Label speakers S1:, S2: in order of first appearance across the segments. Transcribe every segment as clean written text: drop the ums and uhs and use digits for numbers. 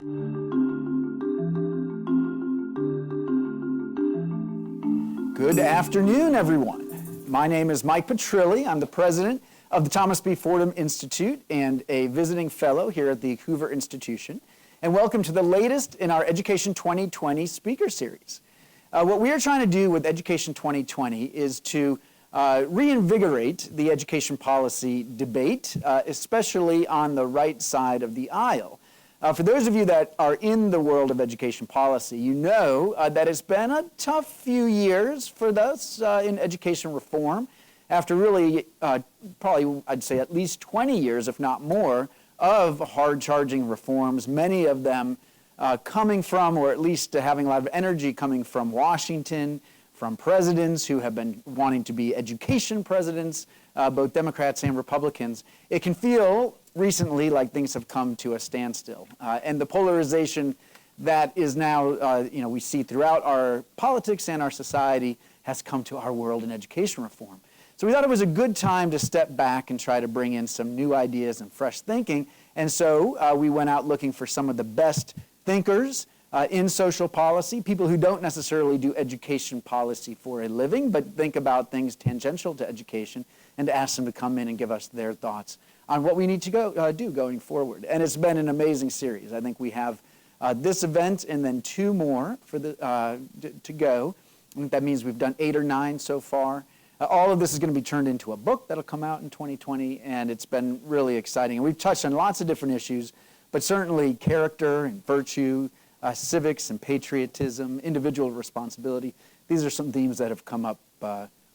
S1: Good afternoon, everyone. My name is Mike Petrilli. I'm the president of the Thomas B. Fordham Institute and a visiting fellow here at the Hoover Institution. And welcome to the latest in our Education 2020 speaker series. What we are trying to do with Education 2020 is to reinvigorate the education policy debate, especially on the right side of the aisle. For those of you that are in the world of education policy, you know that it's been a tough few years for us in education reform. After really, probably I'd say at least 20 years, if not more, of hard-charging reforms, many of them coming from, or at least having a lot of energy coming from Washington, from presidents who have been wanting to be education presidents, both Democrats and Republicans. It can feel recently like things have come to a standstill. And the polarization that is now, we see throughout our politics and our society has come to our world in education reform. So we thought it was a good time to step back and try to bring in some new ideas and fresh thinking. And so we went out looking for some of the best thinkers in social policy, people who don't necessarily do education policy for a living, but think about things tangential to education, and to ask them to come in and give us their thoughts on what we need to do going forward. And it's been an amazing series. I think we have this event and then two more for to go. I think that means we've done 8 or 9 so far. All of this is going to be turned into a book that'll come out in 2020, and it's been really exciting. And we've touched on lots of different issues, but certainly character and virtue, civics and patriotism, individual responsibility. These are some themes that have come up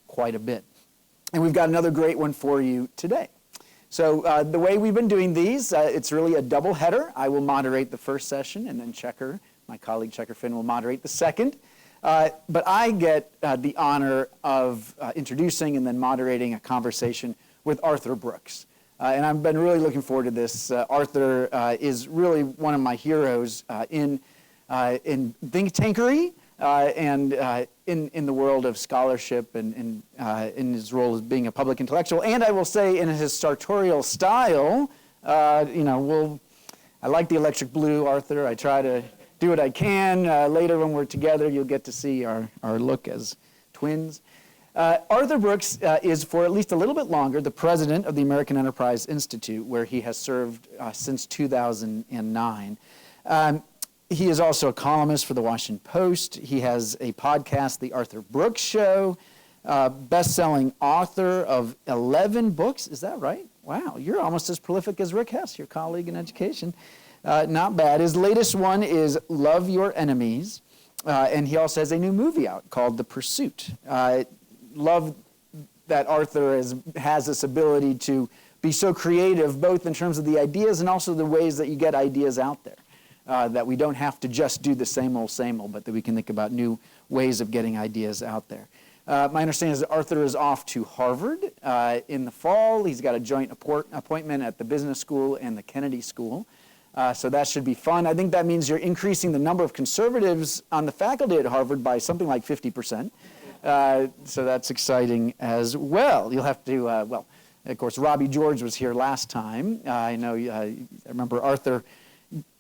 S1: quite a bit. And we've got another great one for you today. So the way we've been doing these, it's really a double header. I will moderate the first session, and then Checker, my colleague Checker Finn, will moderate the second. But I get the honor of introducing and then moderating a conversation with Arthur Brooks. And I've been really looking forward to this. Arthur is really one of my heroes in think tankery and in the world of scholarship and in his role as being a public intellectual. And I will say in his sartorial style, I like the electric blue, Arthur. I try to do what I can. Later when we're together, you'll get to see our look as twins. Arthur Brooks is, for at least a little bit longer, the president of the American Enterprise Institute, where he has served since 2009. He is also a columnist for the Washington Post. He has a podcast, The Arthur Brooks Show, best-selling author of 11 books. Is that right? Wow, you're almost as prolific as Rick Hess, your colleague in education. Not bad. His latest one is Love Your Enemies, and he also has a new movie out called The Pursuit. Love that Arthur has this ability to be so creative, both in terms of the ideas and also the ways that you get ideas out there. That we don't have to just do the same old, but that we can think about new ways of getting ideas out there. My understanding is that Arthur is off to Harvard in the fall. He's got a joint appointment at the Business School and the Kennedy School. So that should be fun. I think that means you're increasing the number of conservatives on the faculty at Harvard by something like 50%. So that's exciting as well. You'll have to, of course, Robbie George was here last time. I know, I remember Arthur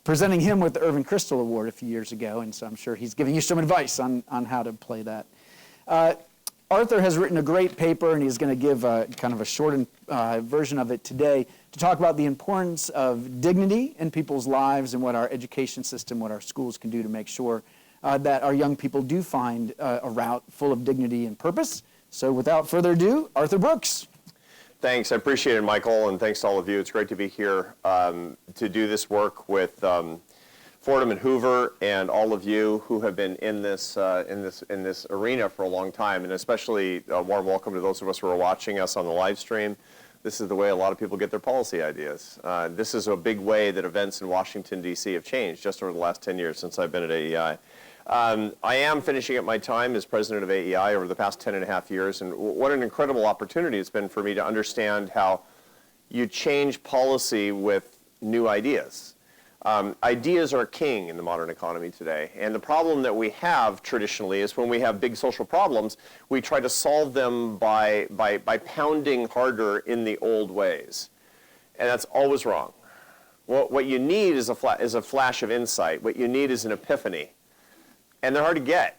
S1: presenting him with the Irving Kristol Award a few years ago, and so I'm sure he's giving you some advice on how to play that. Arthur has written a great paper, and he's going to give kind of a shortened version of it today to talk about the importance of dignity in people's lives and what our education system, what our schools can do to make sure that our young people do find a route full of dignity and purpose. So without further ado, Arthur Brooks.
S2: Thanks. I appreciate it, Michael, and thanks to all of you. It's great to be here to do this work with Fordham and Hoover and all of you who have been in this arena for a long time, and especially a warm welcome to those of us who are watching us on the live stream. This is the way a lot of people get their policy ideas. This is a big way that events in Washington, D.C. have changed just over the last 10 years since I've been at AEI. I am finishing up my time as president of AEI over the past 10.5 years, and what an incredible opportunity it's been for me to understand how you change policy with new ideas. Ideas are king in the modern economy today, and the problem that we have traditionally is when we have big social problems, we try to solve them by pounding harder in the old ways, and that's always wrong. What you need is a flash of insight. What you need is an epiphany. And they're hard to get.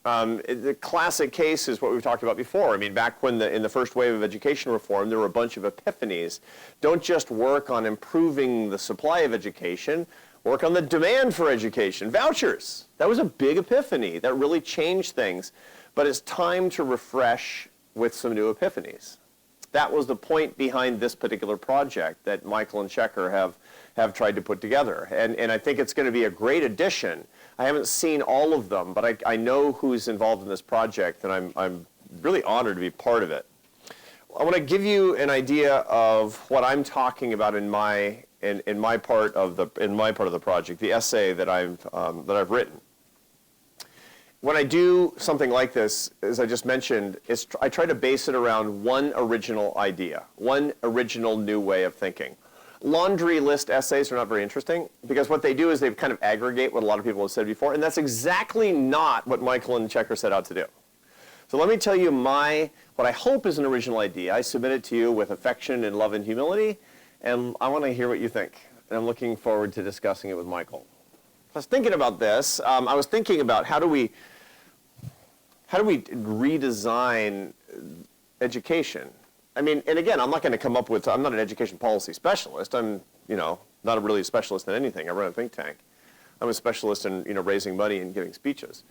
S2: The classic case is what we've talked about before. I mean, back when in the first wave of education reform, there were a bunch of epiphanies. Don't just work on improving the supply of education, work on the demand for education. Vouchers, that was a big epiphany. That really changed things. But it's time to refresh with some new epiphanies. That was the point behind this particular project that Michael and Checker have tried to put together. And I think it's going to be a great addition. I haven't seen all of them, but I know who's involved in this project, and I'm really honored to be part of it. I want to give you an idea of what I'm talking about in my part of the project, the essay that I've written. When I do something like this, as I just mentioned, I try to base it around one original idea, one original new way of thinking. Laundry list essays are not very interesting because what they do is they kind of aggregate what a lot of people have said before, and that's exactly not what Michael and Checker set out to do. So let me tell you what I hope is an original idea. I submit it to you with affection and love and humility, and I want to hear what you think. And I'm looking forward to discussing it with Michael. I was thinking about this. I was thinking about how do we redesign education? I mean, and again, I'm not going to come up with, I'm not an education policy specialist. I'm, not really a specialist in anything. I run a think tank. I'm a specialist in, raising money and giving speeches,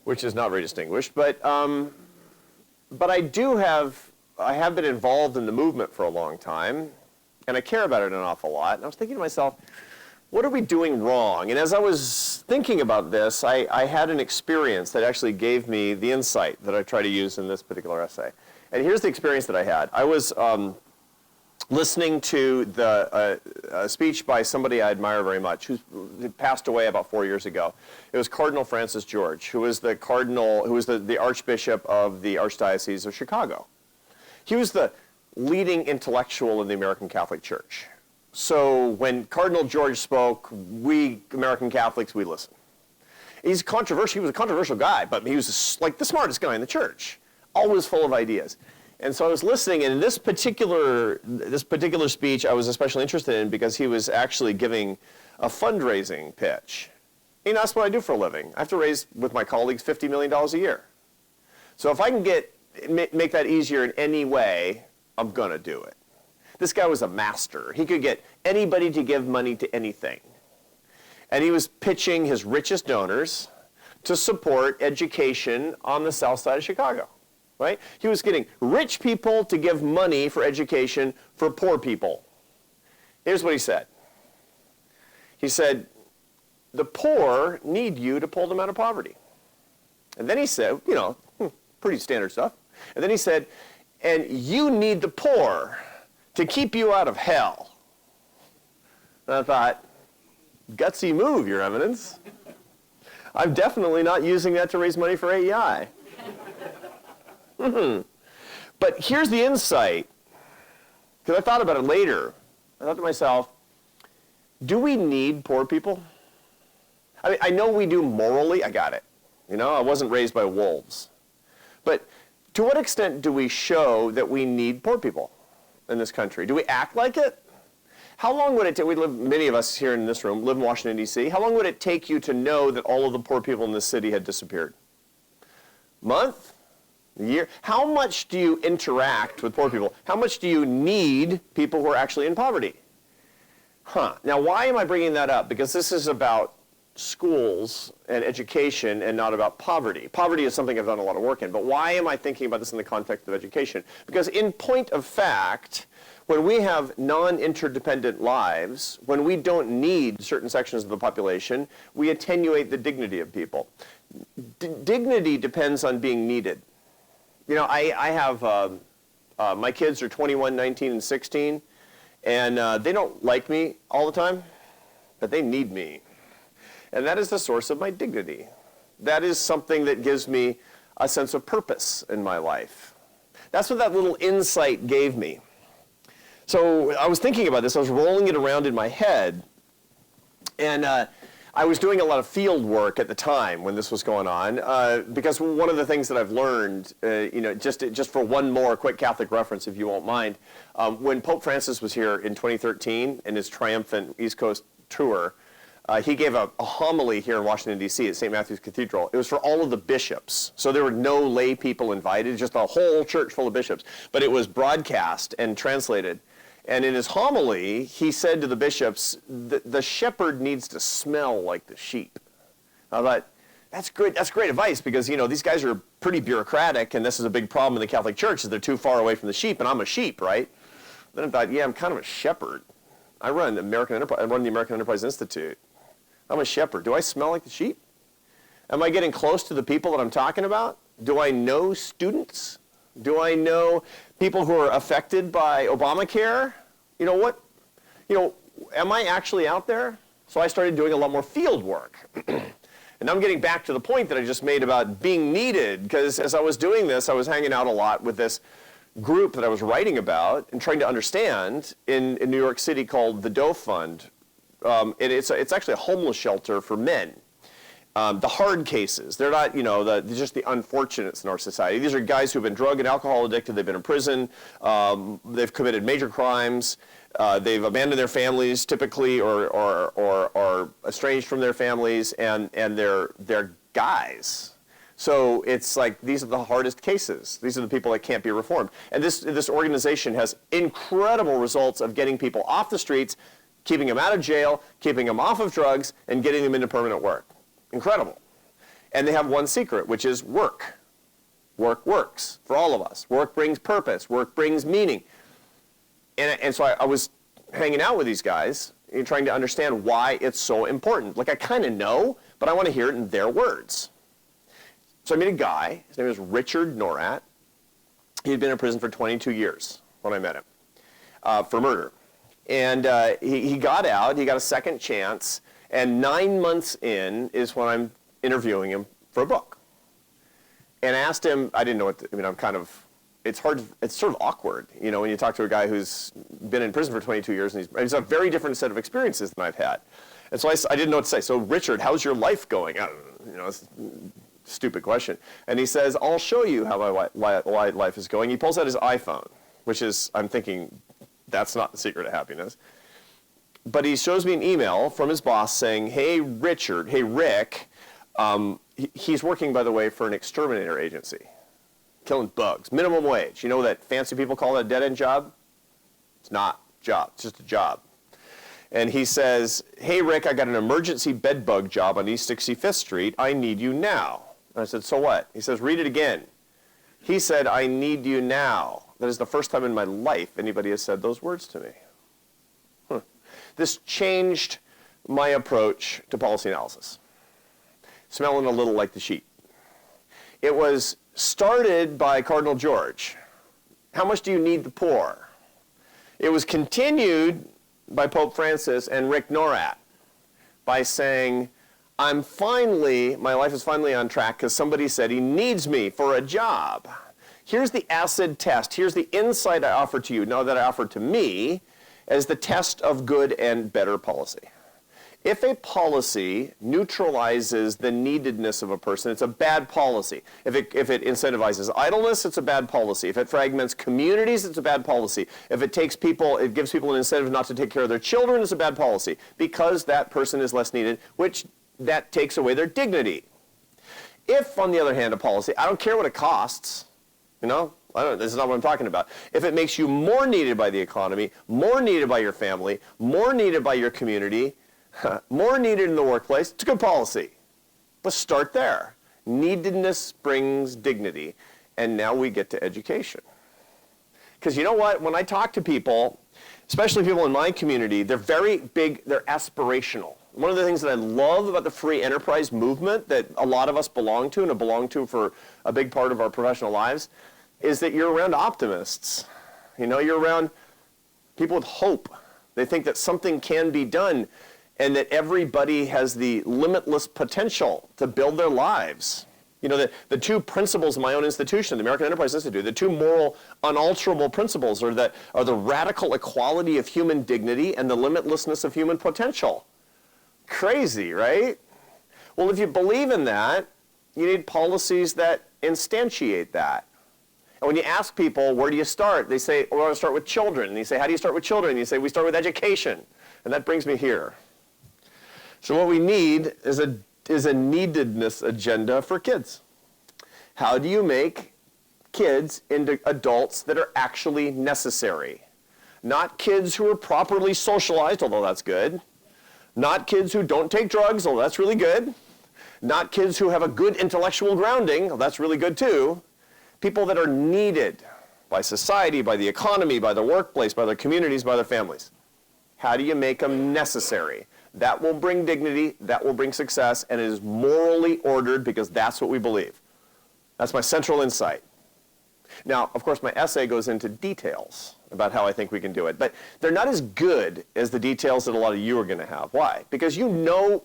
S2: which is not very distinguished. But I have been involved in the movement for a long time, and I care about it an awful lot. And I was thinking to myself, what are we doing wrong? And as I was thinking about this, I had an experience that actually gave me the insight that I try to use in this particular essay. And here's the experience that I had. I was listening to a speech by somebody I admire very much, who passed away about 4 years ago. It was Cardinal Francis George, who was the Archbishop of the Archdiocese of Chicago. He was the leading intellectual in the American Catholic Church. So when Cardinal George spoke, we American Catholics, we listened. He's controversial. He was a controversial guy, but he was like the smartest guy in the church, always full of ideas. And so I was listening, and in this particular speech I was especially interested in because he was actually giving a fundraising pitch. That's what I do for a living. I have to raise, with my colleagues, $50 million a year. So if I can make that easier in any way, I'm going to do it. This guy was a master. He could get anybody to give money to anything. And he was pitching his richest donors to support education on the south side of Chicago, right? He was getting rich people to give money for education for poor people. Here's what he said. He said, the poor need you to pull them out of poverty. And then he said, pretty standard stuff. And then he said, and you need the poor to keep you out of hell. And I thought, gutsy move, Your Eminence. I'm definitely not using that to raise money for AEI. But here's the insight, because I thought about it later. I thought to myself, do we need poor people? I mean, I know we do morally. I got it. I wasn't raised by wolves. But to what extent do we show that we need poor people in this country? Do we act like it? How long would it take, many of us here in this room live in Washington, D.C., how long would it take you to know that all of the poor people in this city had disappeared? Month? A year? How much do you interact with poor people? How much do you need people who are actually in poverty? Now, why am I bringing that up? Because this is about schools and education and not about poverty. Poverty is something I've done a lot of work in, but why am I thinking about this in the context of education? Because in point of fact, when we have non-interdependent lives, when we don't need certain sections of the population, we attenuate the dignity of people. Dignity depends on being needed. I have, my kids are 21, 19, and 16, and they don't like me all the time, but they need me. And that is the source of my dignity. That is something that gives me a sense of purpose in my life. That's what that little insight gave me. So I was thinking about this. I was rolling it around in my head. And I was doing a lot of field work at the time when this was going on, because one of the things that I've learned, just for one more quick Catholic reference, if you won't mind, when Pope Francis was here in 2013 in his triumphant East Coast tour, he gave a homily here in Washington, D.C. at St. Matthew's Cathedral. It was for all of the bishops. So there were no lay people invited, just a whole church full of bishops. But it was broadcast and translated. And in his homily, he said to the bishops, the shepherd needs to smell like the sheep. I thought, that's great advice, because these guys are pretty bureaucratic, and this is a big problem in the Catholic Church, is they're too far away from the sheep, and I'm a sheep, right? Then I thought, yeah, I'm kind of a shepherd. I run the American Enterprise Institute. I'm a shepherd. Do I smell like the sheep? Am I getting close to the people that I'm talking about? Do I know students? Do I know people who are affected by Obamacare? Am I actually out there? So I started doing a lot more field work. And I'm getting back to the point that I just made about being needed, because as I was doing this, I was hanging out a lot with this group that I was writing about and trying to understand in New York City called the Doe Fund. It's actually a homeless shelter for men. The hard cases, they're not, just the unfortunates in our society. These are guys who've been drug and alcohol addicted, they've been in prison, they've committed major crimes, they've abandoned their families typically, or estranged from their families, and they're guys. So it's like, these are the hardest cases. These are the people that can't be reformed. And this organization has incredible results of getting people off the streets, keeping them out of jail, keeping them off of drugs, and getting them into permanent work. Incredible. And they have one secret, which is work. Work works for all of us. Work brings purpose. Work brings meaning. And so I was hanging out with these guys and trying to understand why it's so important. Like, I kind of know, but I want to hear it in their words. So I met a guy. His name is Richard Norat. He had been in prison for 22 years when I met him for murder. And he got out. He got a second chance. And 9 months in is when I'm interviewing him for a book. And I asked him, I didn't know what, it's sort of awkward, when you talk to a guy who's been in prison for 22 years, and he's a very different set of experiences than I've had. And so I didn't know what to say. So, Richard, how's your life going? I don't know, it's a stupid question. And he says, I'll show you how my life is going. He pulls out his iPhone, which is, I'm thinking, that's not the secret of happiness. But he shows me an email from his boss saying, hey, Richard, hey, Rick, he's working, by the way, for an exterminator agency, killing bugs, minimum wage. You know that fancy people call that a dead-end job? It's not a job, it's just a job. And he says, hey, Rick, I got an emergency bed bug job on East 65th Street. I need you now. And I said, so what? He says, read it again. He said, I need you now. That is the first time in my life anybody has said those words to me. This changed my approach to policy analysis, smelling a little like the sheep. It was started by Cardinal George. How much do you need the poor? It was continued by Pope Francis and Rick Norat by saying, my life is finally on track because somebody said he needs me for a job. Here's the acid test. Here's the insight I offer to you, no, that I offer to me, as the test of good and better policy. If a policy neutralizes the neededness of a person, it's a bad policy. If it incentivizes idleness, it's a bad policy. If it fragments communities, it's a bad policy. If it gives people an incentive not to take care of their children, it's a bad policy, because that person is less needed, which that takes away their dignity. If, on the other hand, a policy, I don't care what it costs, this is not what I'm talking about. If it makes you more needed by the economy, more needed by your family, more needed by your community, more needed in the workplace, it's a good policy. Let's start there. Neededness brings dignity. And now we get to education. Because you know what? When I talk to people, especially people in my community, they're very big, they're aspirational. One of the things that I love about the free enterprise movement that a lot of us belong to and have belonged to for a big part of our professional lives is that you're around optimists. You're around people with hope. They think that something can be done and that everybody has the limitless potential to build their lives. The two principles of my own institution, the American Enterprise Institute, the two moral, unalterable principles are the radical equality of human dignity and the limitlessness of human potential. Crazy, right? Well, if you believe in that, you need policies that instantiate that. And when you ask people, where do you start? They say, well, I want to start with children. And you say, how do you start with children? And you say, we start with education. And that brings me here. So what we need is a neededness agenda for kids. How do you make kids into adults that are actually necessary? Not kids who are properly socialized, although that's good. Not kids who don't take drugs, although that's really good. Not kids who have a good intellectual grounding, although that's really good too. People that are needed by society, by the economy, by the workplace, by their communities, by their families. How do you make them necessary? That will bring dignity, that will bring success, and it is morally ordered because that's what we believe. That's my central insight. Now, of course, my essay goes into details about how I think we can do it, but they're not as good as the details that a lot of you are going to have. Why? Because you know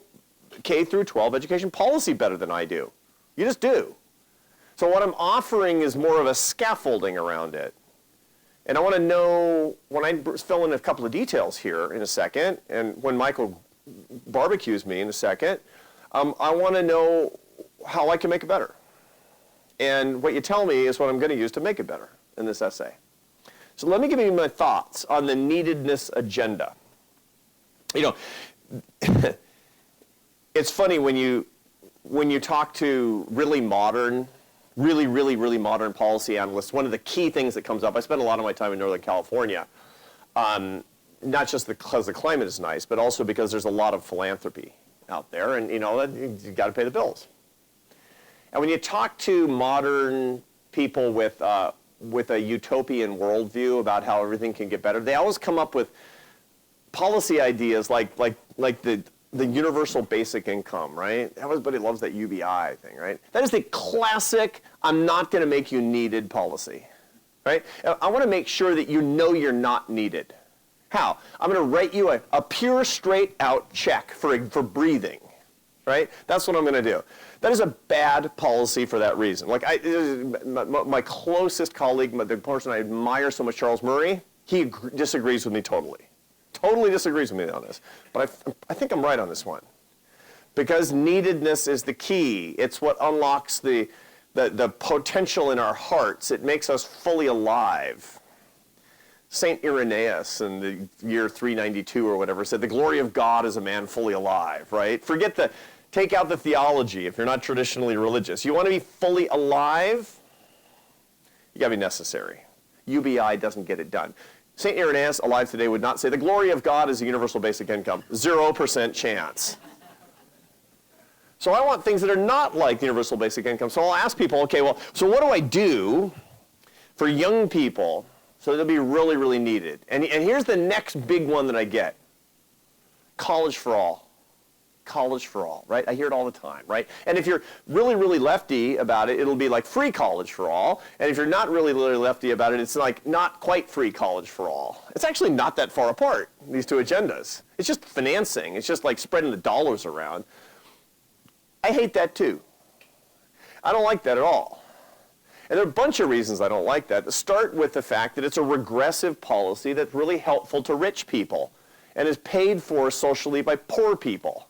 S2: K through 12 education policy better than I do. You just do. So what I'm offering is more of a scaffolding around it. And I want to know, when I fill in a couple of details here in a second, and when Michael barbecues me in a second, I want to know how I can make it better. And what you tell me is what I'm going to use to make it better in this essay. So let me give you my thoughts on the neededness agenda. You know, it's funny when you talk to really modern, really modern policy analysts, one of the key things that comes up, I spend a lot of my time in Northern California, not just because the climate is nice, but also because there's a lot of philanthropy out there, and you know, you've got to pay the bills. And when you talk to modern people with a utopian worldview about how everything can get better, they always come up with policy ideas like the universal basic income, right? Everybody loves that UBI thing, right? That is the classic, I'm not going to make you needed policy, right? I want to make sure that you know you're not needed. How? I'm going to write you a pure, straight out check for breathing, right? That's what I'm going to do. That is a bad policy for that reason. Like my closest colleague, the person I admire so much, Charles Murray, he disagrees with me totally. Totally disagrees with me on this. But I think I'm right on this one. Because neededness is the key. It's what unlocks the potential in our hearts. It makes us fully alive. St. Irenaeus in the year 392 or whatever said, the glory of God is a man fully alive, right? Take out the theology if you're not traditionally religious. You want to be fully alive, you got to be necessary. UBI doesn't get it done. St. Irenaeus, alive today, would not say, the glory of God is a universal basic income. 0% chance. So I want things that are not like the universal basic income. So I'll ask people, okay, well, so what do I do for young people so they'll be really, really needed? And here's the next big one that I get. College for all. College for all, right? I hear it all the time, right? And if you're really, really lefty about it, it'll be like free college for all. And if you're not really, really lefty about it, it's like not quite free college for all. It's actually not that far apart, these two agendas. It's just financing. It's just like spreading the dollars around. I hate that too. I don't like that at all. And there are a bunch of reasons I don't like that. To start with the fact that it's a regressive policy that's really helpful to rich people and is paid for socially by poor people.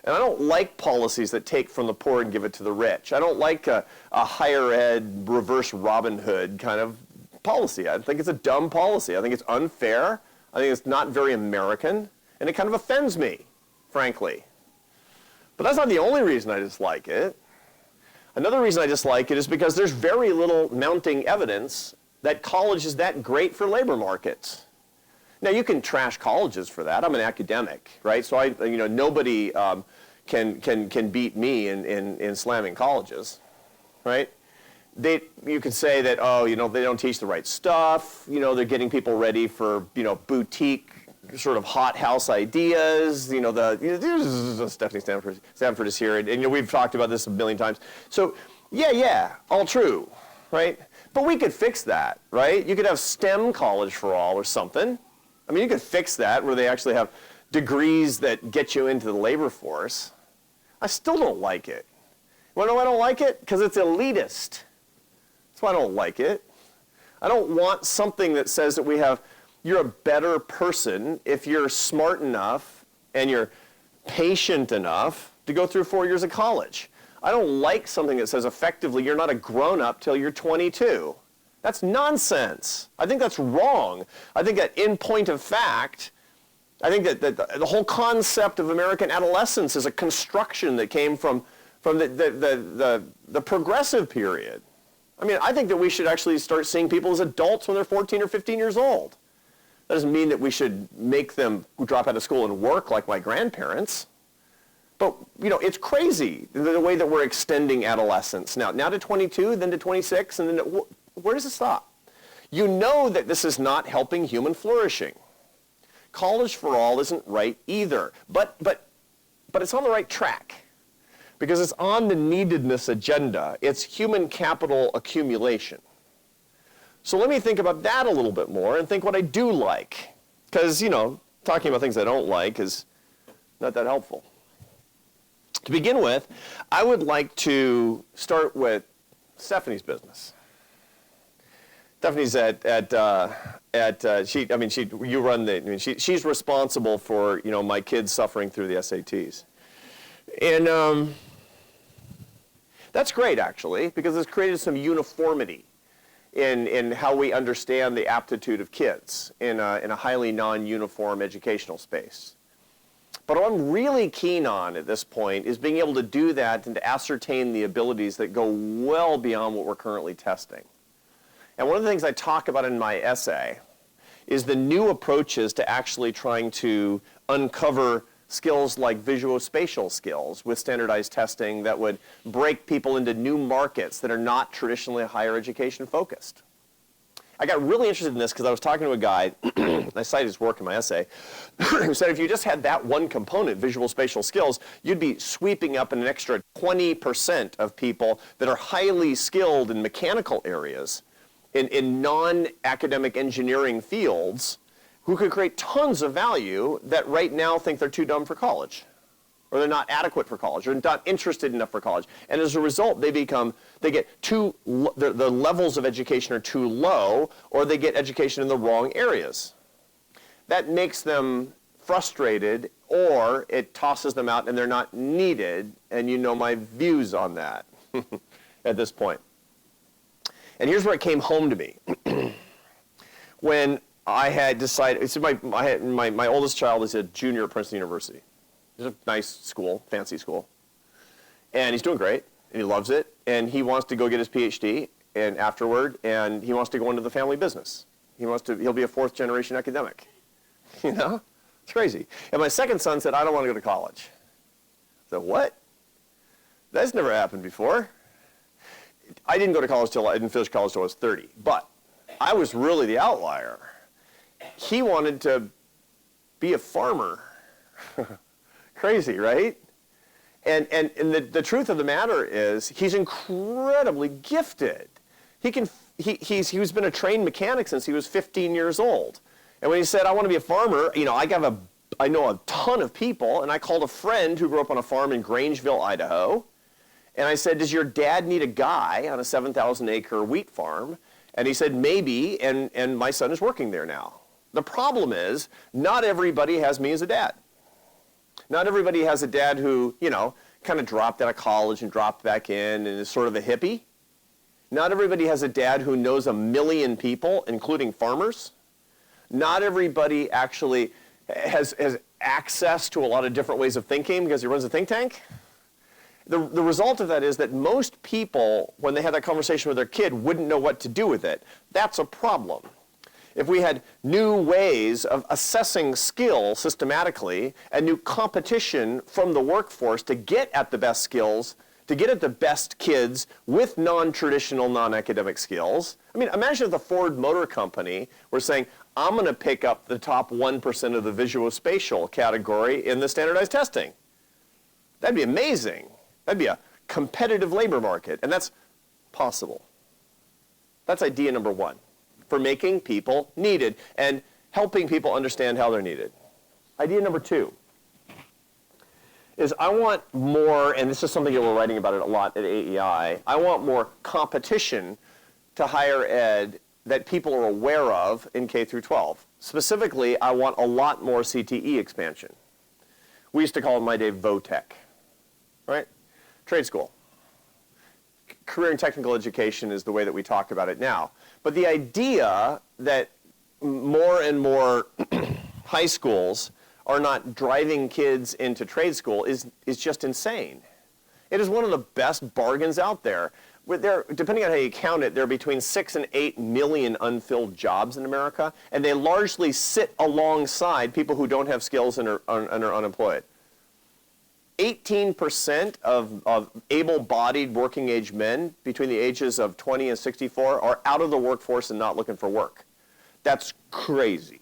S2: And I don't like policies that take from the poor and give it to the rich. I don't like a higher ed, reverse Robin Hood kind of policy. I think it's a dumb policy. I think it's unfair. I think it's not very American. And it kind of offends me, frankly. But that's not the only reason I dislike it. Another reason I dislike it is because there's very little mounting evidence that college is that great for labor markets. Now, you can trash colleges for that. I'm an academic, right? So nobody can beat me in slamming colleges, right? You could say that, they don't teach the right stuff. They're getting people ready for, boutique sort of hothouse ideas. Stephanie Stanford is here, and we've talked about this a million times. So, yeah, all true, right? But we could fix that, right? You could have STEM college for all or something. I mean, you could fix that where they actually have degrees that get you into the labor force. I still don't like it. You want to know why I don't like it? Because it's elitist. That's why I don't like it. I don't want something that says that you're a better person if you're smart enough and you're patient enough to go through 4 years of college. I don't like something that says effectively you're not a grown-up till you're 22. That's nonsense. I think that's wrong. I think that in point of fact, I think that the whole concept of American adolescence is a construction that came from the progressive period. I mean, I think that we should actually start seeing people as adults when they're 14 or 15 years old. That doesn't mean that we should make them drop out of school and work like my grandparents. But, you know, it's crazy, the way that we're extending adolescence. Now to 22, then to 26, and then where does it stop? You know that this is not helping human flourishing. College for all isn't right either, but it's on the right track because it's on the neededness agenda. It's human capital accumulation. So let me think about that a little bit more and think what I do like, because, you know, talking about things I don't like is not that helpful. To begin with, I would like to start with Stephanie's business. Stephanie's she's responsible for, you know, my kids suffering through the SATs. And that's great, actually, because it's created some uniformity in how we understand the aptitude of kids in a highly non-uniform educational space. But what I'm really keen on at this point is being able to do that and to ascertain the abilities that go well beyond what we're currently testing. And one of the things I talk about in my essay is the new approaches to actually trying to uncover skills like visual-spatial skills with standardized testing that would break people into new markets that are not traditionally higher education focused. I got really interested in this because I was talking to a guy, I cited his work in my essay, who said if you just had that one component, visual-spatial skills, you'd be sweeping up an extra 20% of people that are highly skilled in mechanical areas, in non-academic engineering fields, who could create tons of value that right now think they're too dumb for college, or they're not adequate for college, or not interested enough for college. And as a result, they get the levels of education are too low, or they get education in the wrong areas. That makes them frustrated, or it tosses them out and they're not needed, and you know my views on that at this point. And here's where it came home to me. When I had decided, my oldest child is a junior at Princeton University. It's a nice school, fancy school. And he's doing great, and he loves it, and he wants to go get his PhD and afterward, and he wants to go into the family business. He'll be a fourth generation academic. You know? It's crazy. And my second son said, I don't want to go to college. I said, what? That's never happened before. I didn't finish college till I was 30, but I was really the outlier. He wanted to be a farmer. Crazy, right? And the truth of the matter is he's incredibly gifted. He's been a trained mechanic since he was 15 years old. And when he said, I want to be a farmer, you know, I know a ton of people, and I called a friend who grew up on a farm in Grangeville, Idaho. And I said, does your dad need a guy on a 7,000-acre wheat farm? And he said, maybe, and my son is working there now. The problem is, not everybody has me as a dad. Not everybody has a dad who, you know, kind of dropped out of college and dropped back in and is sort of a hippie. Not everybody has a dad who knows a million people, including farmers. Not everybody actually has access to a lot of different ways of thinking because he runs a think tank. The result of that is that most people, when they had that conversation with their kid, wouldn't know what to do with it. That's a problem. If we had new ways of assessing skill systematically and new competition from the workforce to get at the best skills, to get at the best kids with non-traditional, non-academic skills. I mean, imagine if the Ford Motor Company were saying, I'm going to pick up the top 1% of the visual-spatial category in the standardized testing. That'd be amazing. That'd be a competitive labor market, and that's possible. That's idea number one, for making people needed and helping people understand how they're needed. Idea number two is I want more, and this is something that we're writing about it a lot at AEI, I want more competition to higher ed that people are aware of in K through 12. Specifically, I want a lot more CTE expansion. We used to call it in my day VOTEC, right? Trade school. Career and technical education is the way that we talk about it now. But the idea that more and more high schools are not driving kids into trade school is just insane. It is one of the best bargains out there. Depending on how you count it, there are between 6 and 8 million unfilled jobs in America, and they largely sit alongside people who don't have skills and are unemployed. 18% of able-bodied working-age men between the ages of 20 and 64 are out of the workforce and not looking for work. That's crazy.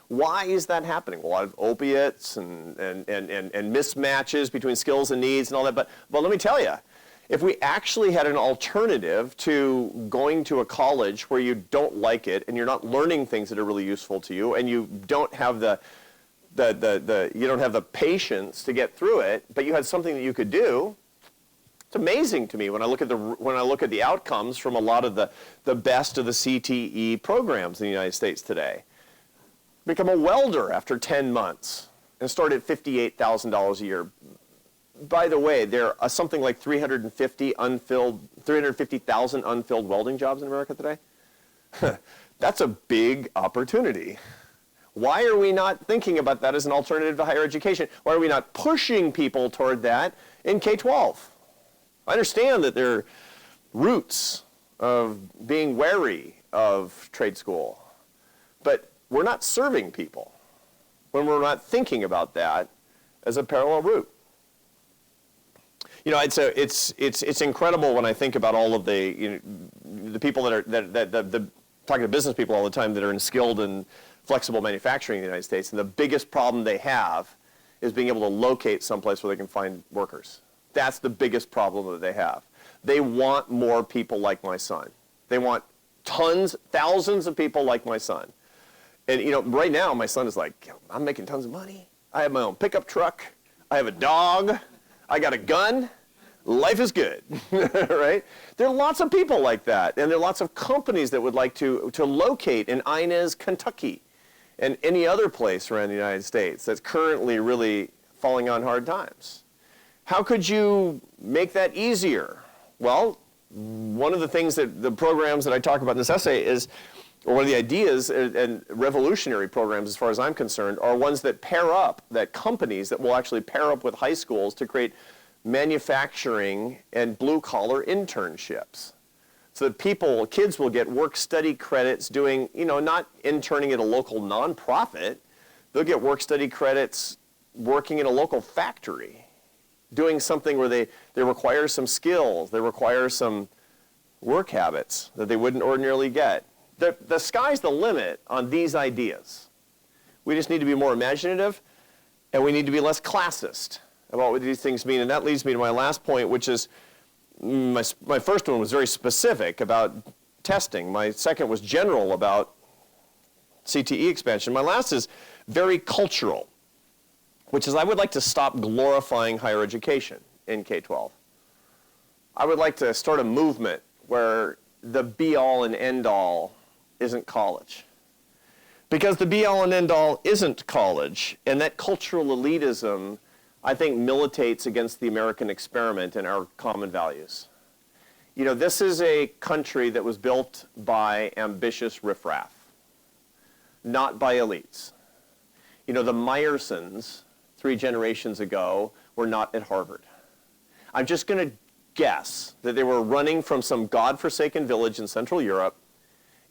S2: Why is that happening? A lot of opiates and mismatches between skills and needs and all that. But let me tell you, if we actually had an alternative to going to a college where you don't like it and you're not learning things that are really useful to you and you don't have you don't have the patience to get through it, but you had something that you could do, it's amazing to me when I look at the outcomes from a lot of the best of the CTE programs in the United States today. Become a welder after 10 months and start at $58,000 a year. By the way, there are something like 350,000 unfilled welding jobs in America today. That's a big opportunity. Why are we not thinking about that as an alternative to higher education? Why are we not pushing people toward that in K-12? I understand that there are roots of being wary of trade school, but we're not serving people when we're not thinking about that as a parallel route. You know, it's incredible when I think about all of the people that are talking to business people all the time that are in skilled and flexible manufacturing in the United States, and the biggest problem they have is being able to locate someplace where they can find workers. That's the biggest problem that they have. They want more people like my son. They want thousands of people like my son. And you know, right now my son is like, I'm making tons of money. I have my own pickup truck. I have a dog. I got a gun. Life is good, right? There are lots of people like that, and there are lots of companies that would like to locate in Inez, Kentucky, and any other place around the United States that's currently really falling on hard times. How could you make that easier? Well, one of the things that the programs that I talk about in this essay is, or one of the ideas and revolutionary programs as far as I'm concerned, are ones that companies that will actually pair up with high schools to create manufacturing and blue-collar internships. So that kids will get work-study credits doing, not interning at a local nonprofit. They'll get work-study credits working in a local factory, doing something where they require some skills, they require some work habits that they wouldn't ordinarily get. The sky's the limit on these ideas. We just need to be more imaginative, and we need to be less classist about what these things mean. And that leads me to my last point, which is my first one was very specific about testing. My second was general about CTE expansion. My last is very cultural, which is I would like to stop glorifying higher education in K-12. I would like to start a movement where the be-all and end-all isn't college. Because the be-all and end-all isn't college, and that cultural elitism, I think, militates against the American experiment and our common values. This is a country that was built by ambitious riffraff, not by elites. The Meyersons, 3 generations ago, were not at Harvard. I'm just going to guess that they were running from some godforsaken village in Central Europe,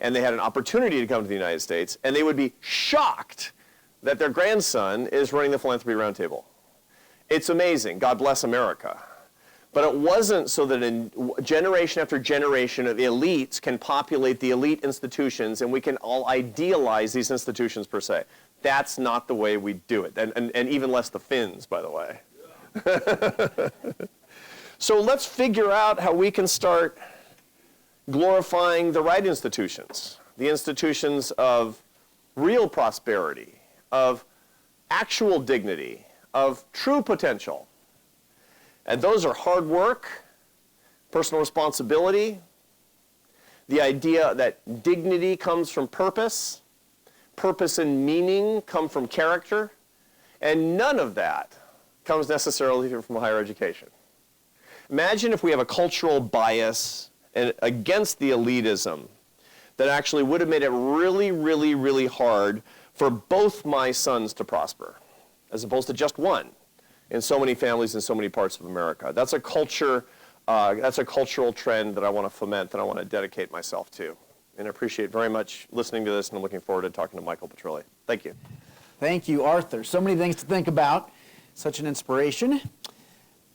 S2: and they had an opportunity to come to the United States, and they would be shocked that their grandson is running the Philanthropy Roundtable. It's amazing. God bless America. But it wasn't so that generation after generation of elites can populate the elite institutions and we can all idealize these institutions per se. That's not the way we do it, and even less the Finns, by the way. So let's figure out how we can start glorifying the right institutions, the institutions of real prosperity, of actual dignity, of true potential. And those are hard work, personal responsibility, the idea that dignity comes from purpose and meaning come from character, and none of that comes necessarily from higher education. Imagine if we have a cultural bias against the elitism that actually would have made it really, really, really hard for both my sons to prosper, as opposed to just one in so many families in so many parts of America. That's a cultural trend that I want to foment, that I want to dedicate myself to. And I appreciate very much listening to this, and I'm looking forward to talking to Michael Petrilli. Thank you.
S1: Thank you, Arthur. So many things to think about. Such an inspiration.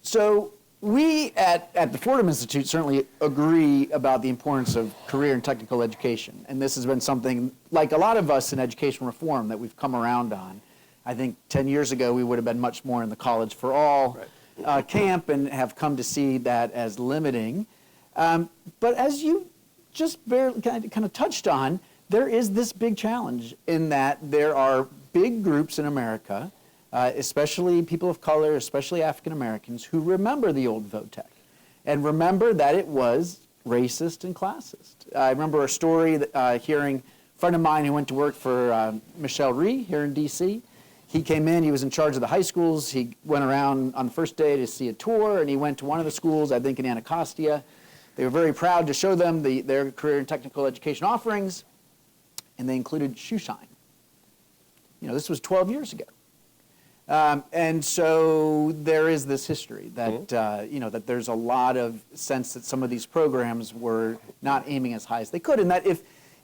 S1: So we at the Fordham Institute certainly agree about the importance of career and technical education. And this has been something, like a lot of us in education reform, that we've come around on. I think 10 years ago we would have been much more in the college for all camp, and have come to see that as limiting. But as you just barely kind of touched on, there is this big challenge in that there are big groups in America, especially people of color, especially African Americans, who remember the old VOTEC and remember that it was racist and classist. I remember a story that, hearing a friend of mine who went to work for Michelle Rhee here in DC. He came in, he was in charge of the high schools. He went around on the first day to see a tour, and he went to one of the schools, I think in Anacostia. They were very proud to show them their career and technical education offerings, and they included shoe shine. You know, this was 12 years ago. And so there is this history that, you know, that there's a lot of sense that some of these programs were not aiming as high as they could, and that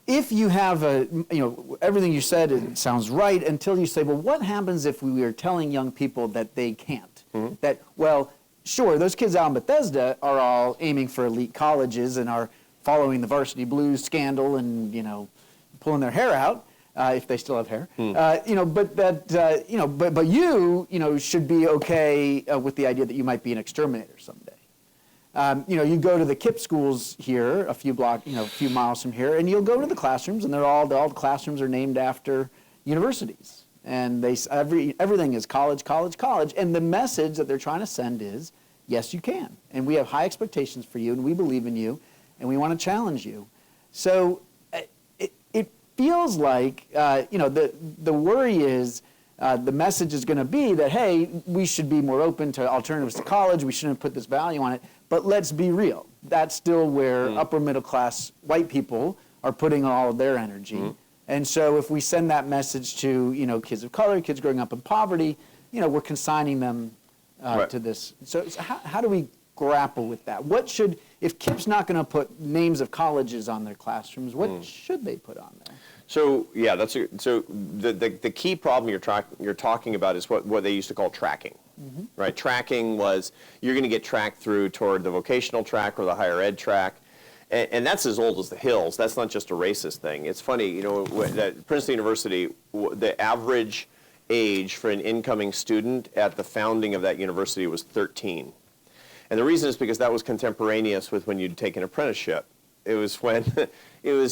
S1: if you have you know, everything you said, it sounds right until you say, well, what happens if we are telling young people that they can't? That, well, sure, those kids out in Bethesda are all aiming for elite colleges and are following the Varsity Blues scandal and, you know, pulling their hair out, if they still have hair. You know, but that, you know, but you know, should be okay with the idea that you might be an exterminator someday. You know, you go to the KIPP schools here, a few miles from here, and you'll go to the classrooms, and all the classrooms are named after universities, and everything is college, college, college, and the message that they're trying to send is, yes, you can, and we have high expectations for you, and we believe in you, and we want to challenge you. So it feels like, you know, the worry is, the message is going to be that, hey, we should be more open to alternatives to college, we shouldn't put this value on it. But let's be real. That's still where upper middle class white people are putting all of their energy. And so if we send that message to, you know, kids of color, kids growing up in poverty, you know, we're consigning them to this. So how do we grapple with that? What should, if KIPP's not going to put names of colleges on their classrooms, what should they put on there?
S2: So yeah, so the key problem you're talking about is what they used to call tracking. Right, tracking was, you're going to get tracked through toward the vocational track or the higher ed track, and that's as old as the hills. That's not just a racist thing. It's funny, you know, at Princeton University, the average age for an incoming student at the founding of that university was 13, and the reason is because that was contemporaneous with when you'd take an apprenticeship. It was when it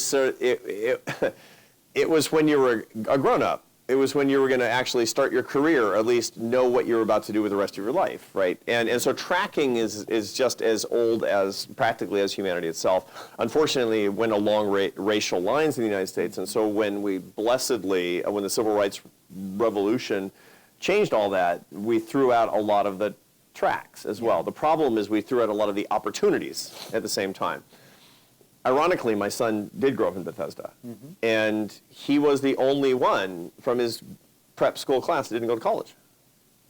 S2: was when you were a grown-up. It was when you were going to actually start your career, or at least know what you were about to do with the rest of your life, right? And so tracking is just as old as, practically, as humanity itself. Unfortunately, it went along racial lines in the United States, and so when we blessedly, when the Civil Rights Revolution changed all that, we threw out a lot of the tracks as well. The problem is we threw out a lot of the opportunities at the same time. Ironically, my son did grow up in Bethesda, and he was the only one from his prep school class that didn't go to college.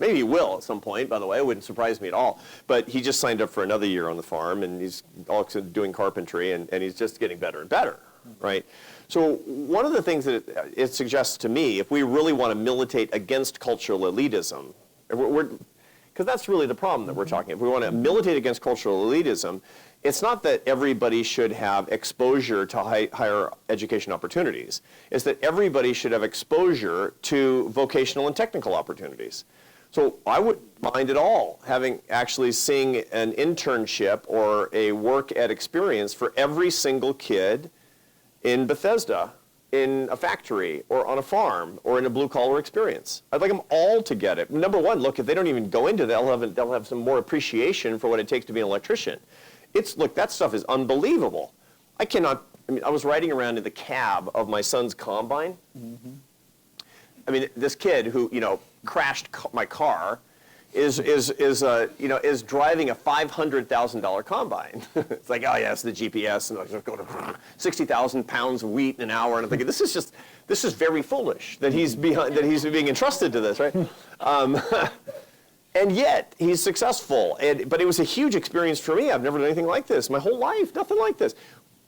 S2: Maybe he will at some point, by the way. It wouldn't surprise me at all. But he just signed up for another year on the farm, and he's also doing carpentry, and he's just getting better and better, right? So one of the things that it suggests to me, if we really want to militate against cultural elitism, because that's really the problem that we're talking about. If we want to militate against cultural elitism, it's not that everybody should have exposure to higher education opportunities. It's that everybody should have exposure to vocational and technical opportunities. So I wouldn't mind at all seeing an internship or a work ed experience for every single kid in Bethesda, in a factory, or on a farm, or in a blue-collar experience. I'd like them all to get it. Number one, look, if they don't even go into that, they'll have some more appreciation for what it takes to be an electrician. Look, that stuff is unbelievable. I was riding around in the cab of my son's combine. I mean, this kid who, you know, crashed my car, is driving a $500,000 combine. It's like, oh yeah, it's the GPS, and like, go to 60,000 pounds of wheat in an hour, and I'm thinking, this is very foolish that he's being entrusted to this, right? And yet he's successful. But it was a huge experience for me. I've never done anything like this my whole life, nothing like this.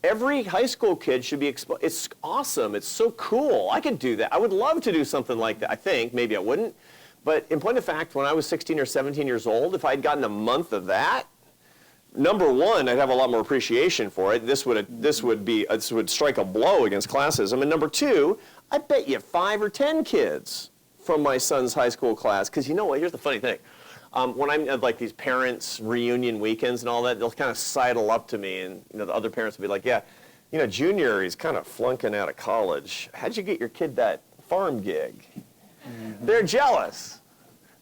S2: Every high school kid should be exposed. It's awesome. It's so cool. I could do that. I would love to do something like that. I think maybe I wouldn't. But in point of fact, when I was 16 or 17 years old, if I'd gotten a month of that, number one, I'd have a lot more appreciation for it. This would strike a blow against classism. And number two, I bet you 5 or 10 kids from my son's high school class. Because you know what? Here's the funny thing. When I'm at like these parents' reunion weekends and all that, they'll kind of sidle up to me, and the other parents will be like, "Yeah, Junior, he's kind of flunking out of college. How'd you get your kid that farm gig?" Mm-hmm. They're jealous.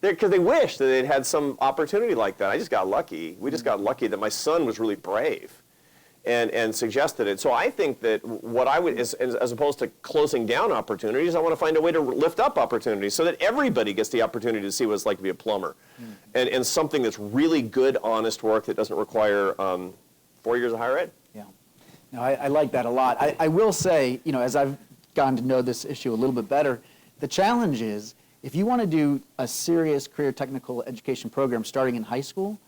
S2: Because they wish that they'd had some opportunity like that. I just got lucky. We just got lucky that my son was really brave and suggested it. So I think that what I would, as opposed to closing down opportunities, I want to find a way to lift up opportunities so that everybody gets the opportunity to see what it's like to be a plumber. And something that's really good, honest work that doesn't require 4 years of higher ed.
S1: Yeah. No, I like that a lot. I will say, as I've gotten to know this issue a little bit better, the challenge is, if you want to do a serious career technical education program starting in high school,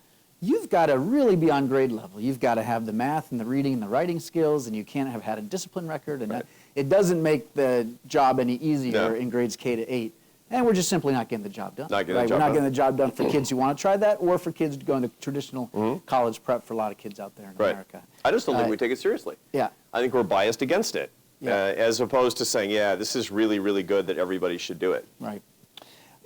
S1: you've got to really be on grade level. You've got to have the math and the reading and the writing skills, and you can't have had a discipline record. And it doesn't make the job any easier in grades K to 8. And we're just simply not getting the job done. We're not getting the job done for kids who want to try that, or for kids going to traditional college prep for a lot of kids out there in America.
S2: I just don't think we take it seriously.
S1: Yeah.
S2: I think we're biased against it, as opposed to saying, yeah, this is really, really good that everybody should do it.
S1: Right.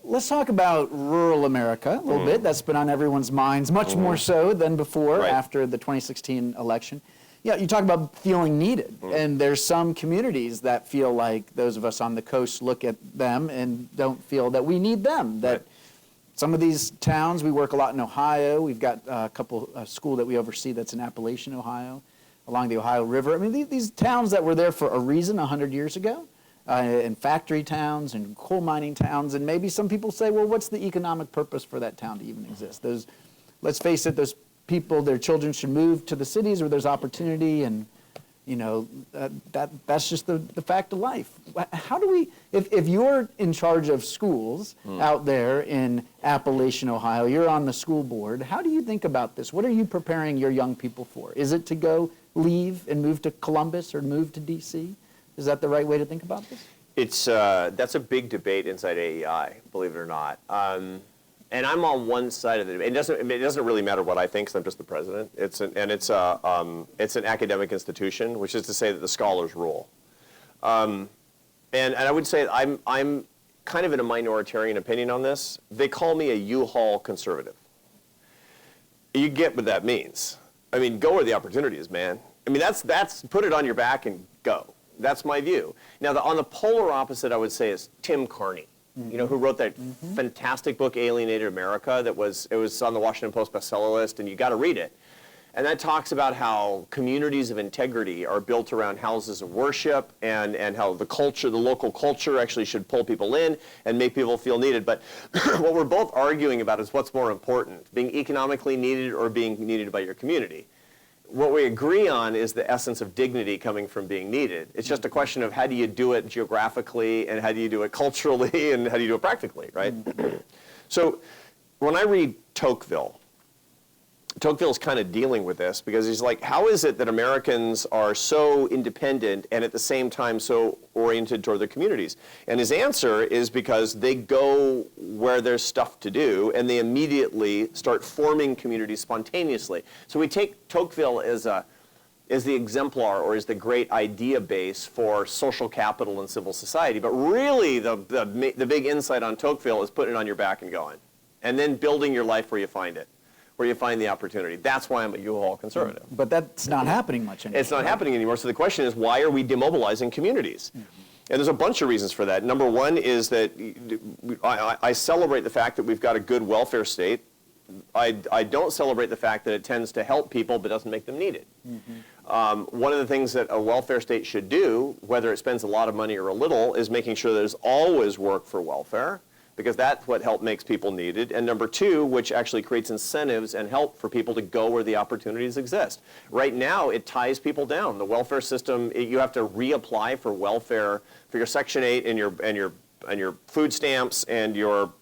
S1: Let's talk about rural America a little bit. That's been on everyone's minds, much more so than before after the 2016 election. Yeah, you talk about feeling needed, and there's some communities that feel like those of us on the coast look at them and don't feel that we need them. That some of these towns, we work a lot in Ohio. We've got a couple school that we oversee that's in Appalachian, Ohio, along the Ohio River. I mean, these towns that were there for a reason 100 years ago. And factory towns and coal mining towns, and maybe some people say, well, what's the economic purpose for that town to even exist? Let's face it, those people, their children should move to the cities where there's opportunity, and that's just the fact of life. How do we, if you're in charge of schools out there in Appalachian, Ohio, you're on the school board, how do you think about this? What are you preparing your young people for? Is it to leave and move to Columbus or move to D.C.? Is that the right way to think about this?
S2: That's a big debate inside AEI, believe it or not. And I'm on one side of the debate. It doesn't really matter what I think, because I'm just the president. It's an academic institution, which is to say that the scholars rule. And I would say I'm kind of in a minoritarian opinion on this. They call me a U-Haul conservative. You get what that means. I mean, go where the opportunity is, man. I mean, that's put it on your back and go. That's my view. Now, on the polar opposite, I would say, is Tim Carney, who wrote that fantastic book, Alienated America, it was on the Washington Post bestseller list, and you got to read it. And that talks about how communities of integrity are built around houses of worship, and how the local culture actually should pull people in and make people feel needed. But what we're both arguing about is what's more important, being economically needed or being needed by your community. What we agree on is the essence of dignity coming from being needed. It's just a question of how do you do it geographically, and how do you do it culturally, and how do you do it practically, right? So when I read Tocqueville's kind of dealing with this, because he's like, how is it that Americans are so independent and at the same time so oriented toward their communities? And his answer is because they go where there's stuff to do, and they immediately start forming communities spontaneously. So we take Tocqueville as the exemplar, or as the great idea base for social capital and civil society. But really the big insight on Tocqueville is putting it on your back and going, and then building your life where you find it, where you find the opportunity. That's why I'm a U-Haul conservative.
S1: But that's not happening much anymore.
S2: It's not happening anymore. So the question is, why are we demobilizing communities? And there's a bunch of reasons for that. Number one is that I celebrate the fact that we've got a good welfare state. I don't celebrate the fact that it tends to help people but doesn't make them needed. One of the things that a welfare state should do, whether it spends a lot of money or a little, is making sure there's always work for welfare, because that's what help makes people needed. And number two, which actually creates incentives and help for people to go where the opportunities exist. Right now, it ties people down. The welfare system, you have to reapply for welfare, for your Section 8 and your food stamps and your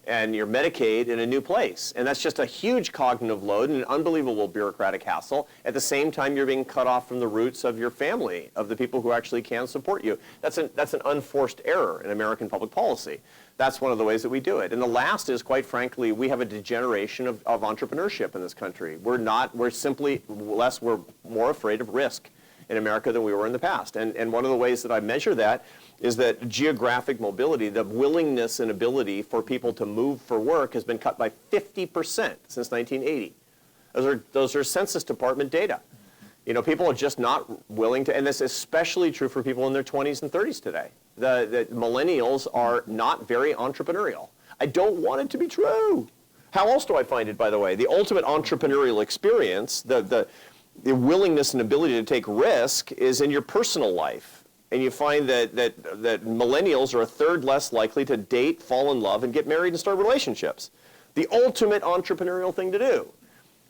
S2: Medicaid in a new place. And that's just a huge cognitive load and an unbelievable bureaucratic hassle. At the same time, you're being cut off from the roots of your family, of the people who actually can support you. That's an unforced error in American public policy. That's one of the ways that we do it. And the last is, quite frankly, we have a degeneration of entrepreneurship in this country. We're more afraid of risk in America than we were in the past. And one of the ways that I measure that is that geographic mobility, the willingness and ability for people to move for work, has been cut by 50% since 1980. Those are Census Department data. You know, people are just not willing to, and this is especially true for people in their 20s and 30s today. The millennials are not very entrepreneurial. I don't want it to be true. How else do I find it, by the way? The ultimate entrepreneurial experience, the willingness and ability to take risk, is in your personal life. And you find that millennials are a third less likely to date, fall in love, and get married and start relationships. The ultimate entrepreneurial thing to do.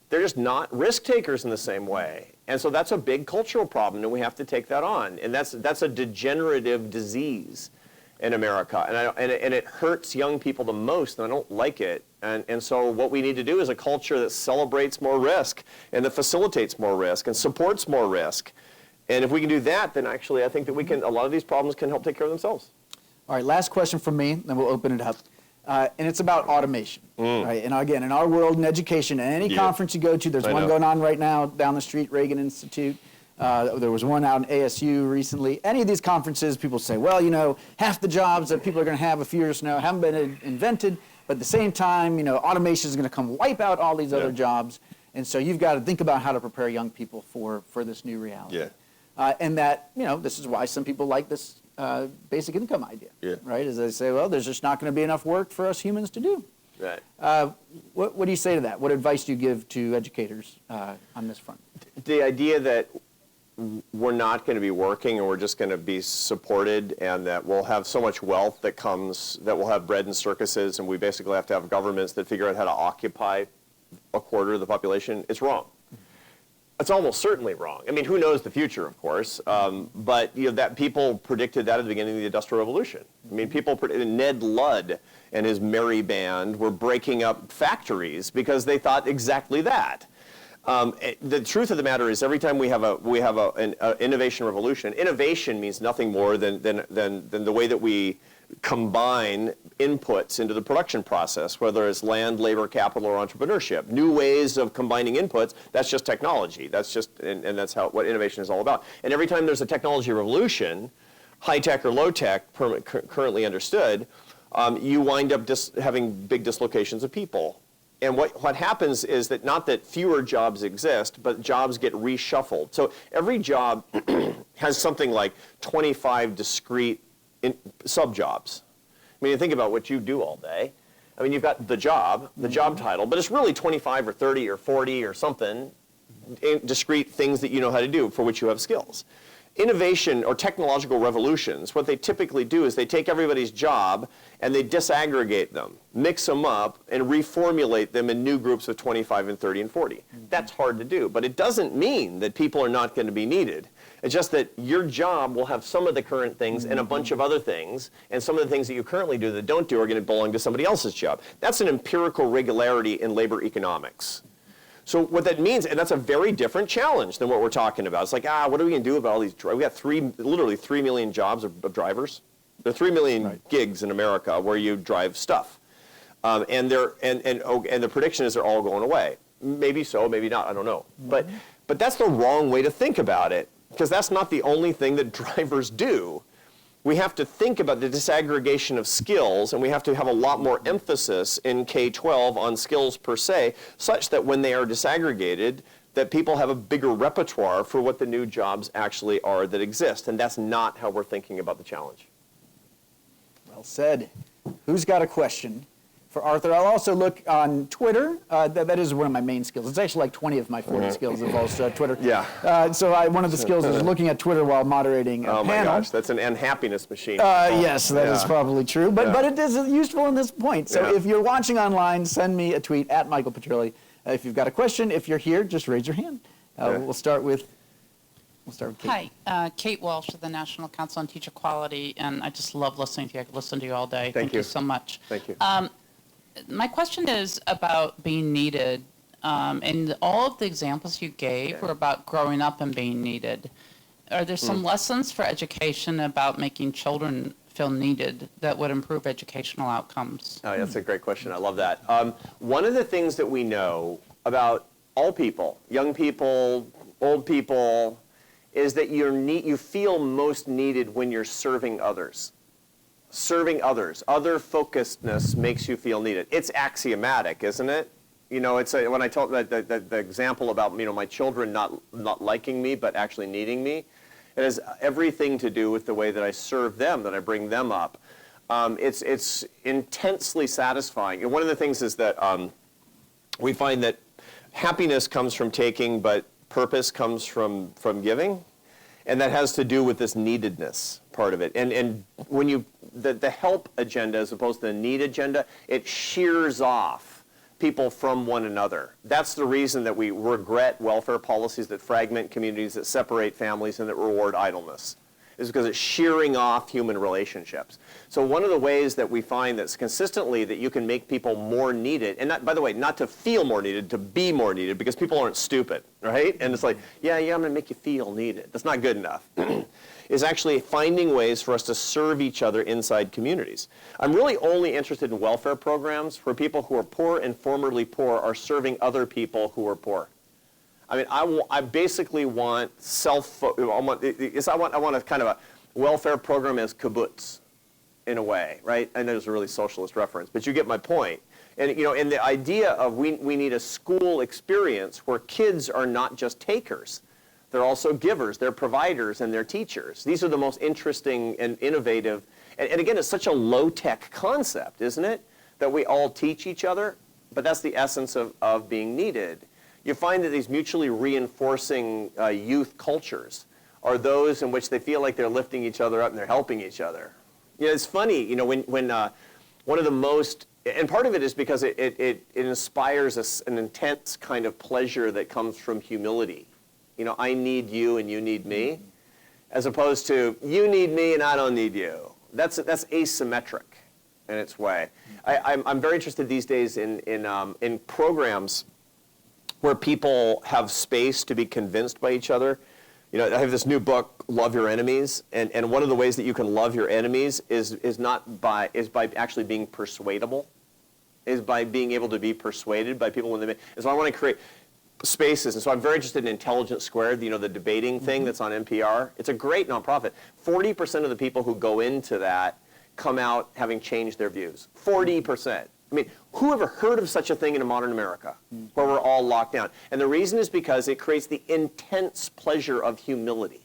S2: They're just not risk takers in the same way. And so that's a big cultural problem, and we have to take that on. And that's a degenerative disease in America. And it hurts young people the most, and I don't like it. And so what we need to do is a culture that celebrates more risk and that facilitates more risk and supports more risk. And if we can do that, then actually I think that a lot of these problems can help take care of themselves.
S1: All right, last question from me, then we'll open it up. And it's about automation, right? And again, in our world, in education, at any conference you go to, there's one going on right now down the street, Reagan Institute. There was one out in ASU recently. Any of these conferences, people say, well, you know, half the jobs that people are going to have a few years from now haven't been invented, but at the same time, you know, automation is going to come wipe out all these other jobs. And so you've got to think about how to prepare young people for this new reality.
S2: Yeah.
S1: And that, you know, this is why some people like this basic income idea, right? As they say, well, there's just not going to be enough work for us humans to do.
S2: Right.
S1: What do you say to that? What advice do you give to educators on this front?
S2: The idea that we're not going to be working and we're just going to be supported, and that we'll have so much wealth that we'll have bread and circuses, and we basically have to have governments that figure out how to occupy a quarter of the population, it's wrong. It's almost certainly wrong. I mean, who knows the future, of course, but you know, that people predicted that at the beginning of the Industrial Revolution. I mean, Ned Ludd and his merry band were breaking up factories because they thought exactly that. The truth of the matter is, every time we have an innovation revolution, innovation means nothing more than the way that we combine inputs into the production process, whether it's land, labor, capital, or entrepreneurship. New ways of combining inputs, that's just technology. That's just, and that's what innovation is all about. And every time there's a technology revolution, high tech or low tech, currently understood, you wind up having big dislocations of people. And what happens is that not that fewer jobs exist, but jobs get reshuffled. So every job has something like 25 discrete sub-jobs. I mean, you think about what you do all day. I mean, you've got the job title, but it's really 25 or 30 or 40 or something discrete things that you know how to do, for which you have skills. Innovation or technological revolutions, what they typically do is they take everybody's job and they disaggregate them, mix them up, and reformulate them in new groups of 25 and 30 and 40. That's hard to do, but it doesn't mean that people are not going to be needed. It's just that your job will have some of the current things and a bunch of other things, and some of the things that you currently do that don't do are going to belong to somebody else's job. That's an empirical regularity in labor economics. So what that means, and that's a very different challenge than what we're talking about. It's like, what are we going to do about all these? We got literally 3 million jobs of drivers. There are 3 million gigs in America where you drive stuff, and the prediction is they're all going away. Maybe so, maybe not. I don't know. But that's the wrong way to think about it, because that's not the only thing that drivers do. We have to think about the disaggregation of skills, and we have to have a lot more emphasis in K-12 on skills per se, such that when they are disaggregated, that people have a bigger repertoire for what the new jobs actually are that exist. And that's not how we're thinking about the challenge.
S1: Well said. Who's got a question for Arthur. I'll also look on Twitter. That is one of my main skills. It's actually like 20 of my 40 skills involves Twitter.
S2: Yeah.
S1: So one of the skills is looking at Twitter while moderating a
S2: Oh my
S1: panel.
S2: gosh, that's an unhappiness machine.
S1: Yes, that is probably true. But it is useful in this point. So if you're watching online, send me a tweet at Michael Petrilli. If you've got a question, if you're here, just raise your hand. We'll start with Kate.
S3: Hi, Kate Walsh of the National Council on Teacher Quality, and I just love listening to you. I could listen to you all day. Thank you so much.
S2: Thank you.
S3: My question is about being needed, and all of the examples you gave were about growing up and being needed. Are there some lessons for education about making children feel needed that would improve educational outcomes?
S2: Oh, that's a great question. I love that. One of the things that we know about all people, young people, old people, is that you feel most needed when you're serving others. Serving others. Other focusedness makes you feel needed. It's axiomatic, isn't it? You know, when I told the example about my children not liking me but actually needing me, it has everything to do with the way that I serve them, that I bring them up. It's intensely satisfying. And one of the things is that we find that happiness comes from taking, but purpose comes from giving. And that has to do with this neededness part of it. And when the help agenda as opposed to the need agenda, it shears off people from one another. That's the reason that we regret welfare policies that fragment communities, that separate families, and that reward idleness. Is because it's shearing off human relationships. So one of the ways that we find that's consistently that you can make people more needed, and not, by the way, not to feel more needed, to be more needed, because people aren't stupid, right? And it's like, yeah, I'm going to make you feel needed. That's not good enough. Is actually finding ways for us to serve each other inside communities. I'm really only interested in welfare programs where people who are poor and formerly poor are serving other people who are poor. I mean, I basically want I want a kind of a welfare program as kibbutz, in a way, right? I know it's a really socialist reference, but you get my point. And and the idea of we need a school experience where kids are not just takers, they're also givers, they're providers, and they're teachers. These are the most interesting and innovative. And again, it's such a low-tech concept, isn't it? That we all teach each other, but that's the essence of being needed. You find that these mutually reinforcing youth cultures are those in which they feel like they're lifting each other up and they're helping each other. It's funny, when one of the most, and part of it is because it inspires an intense kind of pleasure that comes from humility. I need you and you need me, as opposed to you need me and I don't need you. That's asymmetric in its way. I'm very interested these days in programs where people have space to be convinced by each other. I have this new book, Love Your Enemies, and one of the ways that you can love your enemies is by actually being persuadable, is by being able to be persuaded by people when they make. And so I want to create spaces, and so I'm very interested in Intelligence Squared, the debating thing that's on NPR. It's a great nonprofit. 40% of the people who go into that come out having changed their views. 40%. I mean, who ever heard of such a thing in modern America, where we're all locked down? And the reason is because it creates the intense pleasure of humility.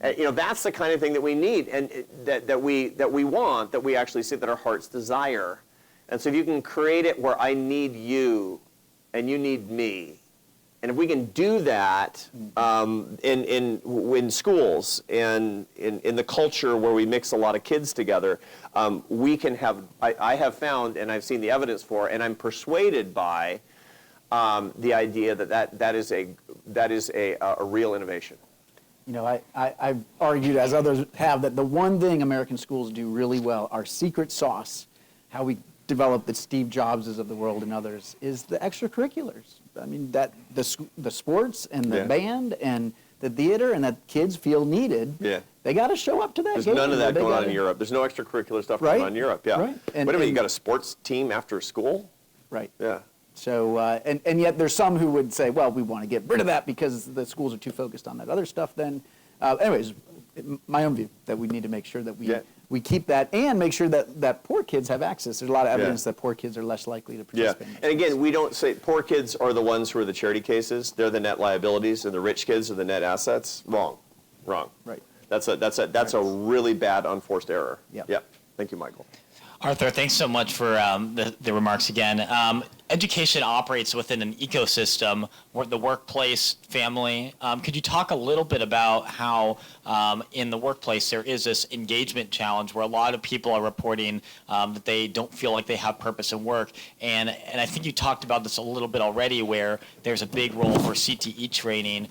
S2: That's the kind of thing that we need, and that we want, that we actually see, that our hearts desire. And so if you can create it where I need you, and you need me, and if we can do that in schools and in the culture where we mix a lot of kids together, we can have, I have found, and I've seen the evidence for, and I'm persuaded by the idea that is a real innovation.
S1: I've argued, as others have, that the one thing American schools do really well, our secret sauce, how we develop the Steve Jobses of the world and others, is the extracurriculars. I mean, that the sports and the band and the theater, and that kids feel needed. Yeah. They got to show up to that.
S2: There's
S1: game.
S2: none of that going on in Europe. There's no extracurricular stuff going on in Europe. Yeah.
S1: Right.
S2: Wait a minute, you got a sports team after school?
S1: Right.
S2: Yeah.
S1: So, and yet there's some who would say, well, we want to get rid of that because the schools are too focused on that other stuff then. Anyways, my own view, that we need to make sure that we keep that, and make sure that poor kids have access. There's a lot of evidence that poor kids are less likely to participate.
S2: Yeah, and again, we don't say poor kids are the ones who are the charity cases. They're the net liabilities, and the rich kids are the net assets. Wrong.
S1: Right.
S2: That's a really bad unforced error.
S1: Yeah.
S2: Yeah. Thank you, Michael.
S4: Arthur, thanks so much for the remarks again. Education operates within an ecosystem, the workplace, family. Could you talk a little bit about how in the workplace there is this engagement challenge where a lot of people are reporting that they don't feel like they have purpose in work? And I think you talked about this a little bit already, where there's a big role for CTE training,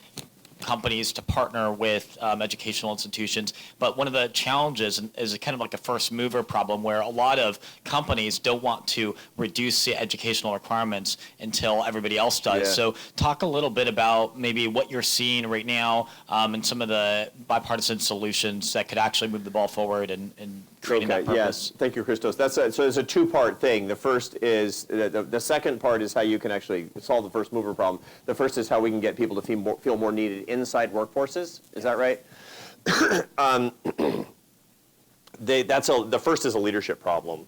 S4: companies to partner with educational institutions. But one of the challenges is kind of like a first mover problem where a lot of companies don't want to reduce the educational requirements until everybody else does.
S2: Yeah.
S4: So talk a little bit about maybe what you're seeing right now and some of the bipartisan solutions that could actually move the ball forward and creating that purpose.
S2: Yes, thank you, Christos. So it's a two-part thing. The first is, the second part is how you can actually solve the first mover problem. The first is how we can get people to feel more needed inside workforces. Is that right? The first is a leadership problem.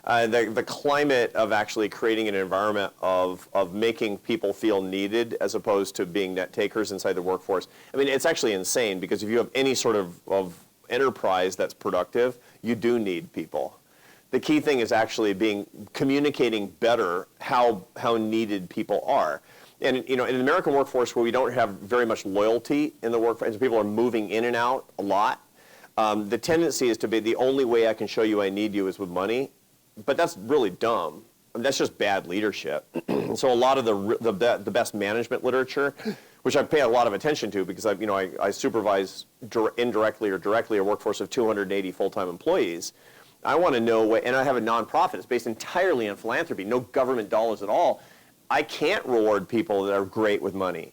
S2: The climate of actually creating an environment of making people feel needed as opposed to being net takers inside the workforce. I mean, it's actually insane, because if you have any sort of enterprise that's productive, you do need people. The key thing is actually communicating better how needed people are. And in an American workforce where we don't have very much loyalty in the workforce, people are moving in and out a lot, the tendency is to be the only way I can show you I need you is with money. But that's really dumb. I mean, that's just bad leadership. So a lot of the best management literature, which I pay a lot of attention to because I supervise indirectly or directly a workforce of 280 full-time employees. I want to know and I have a nonprofit. It's based entirely on philanthropy, no government dollars at all. I can't reward people that are great with money.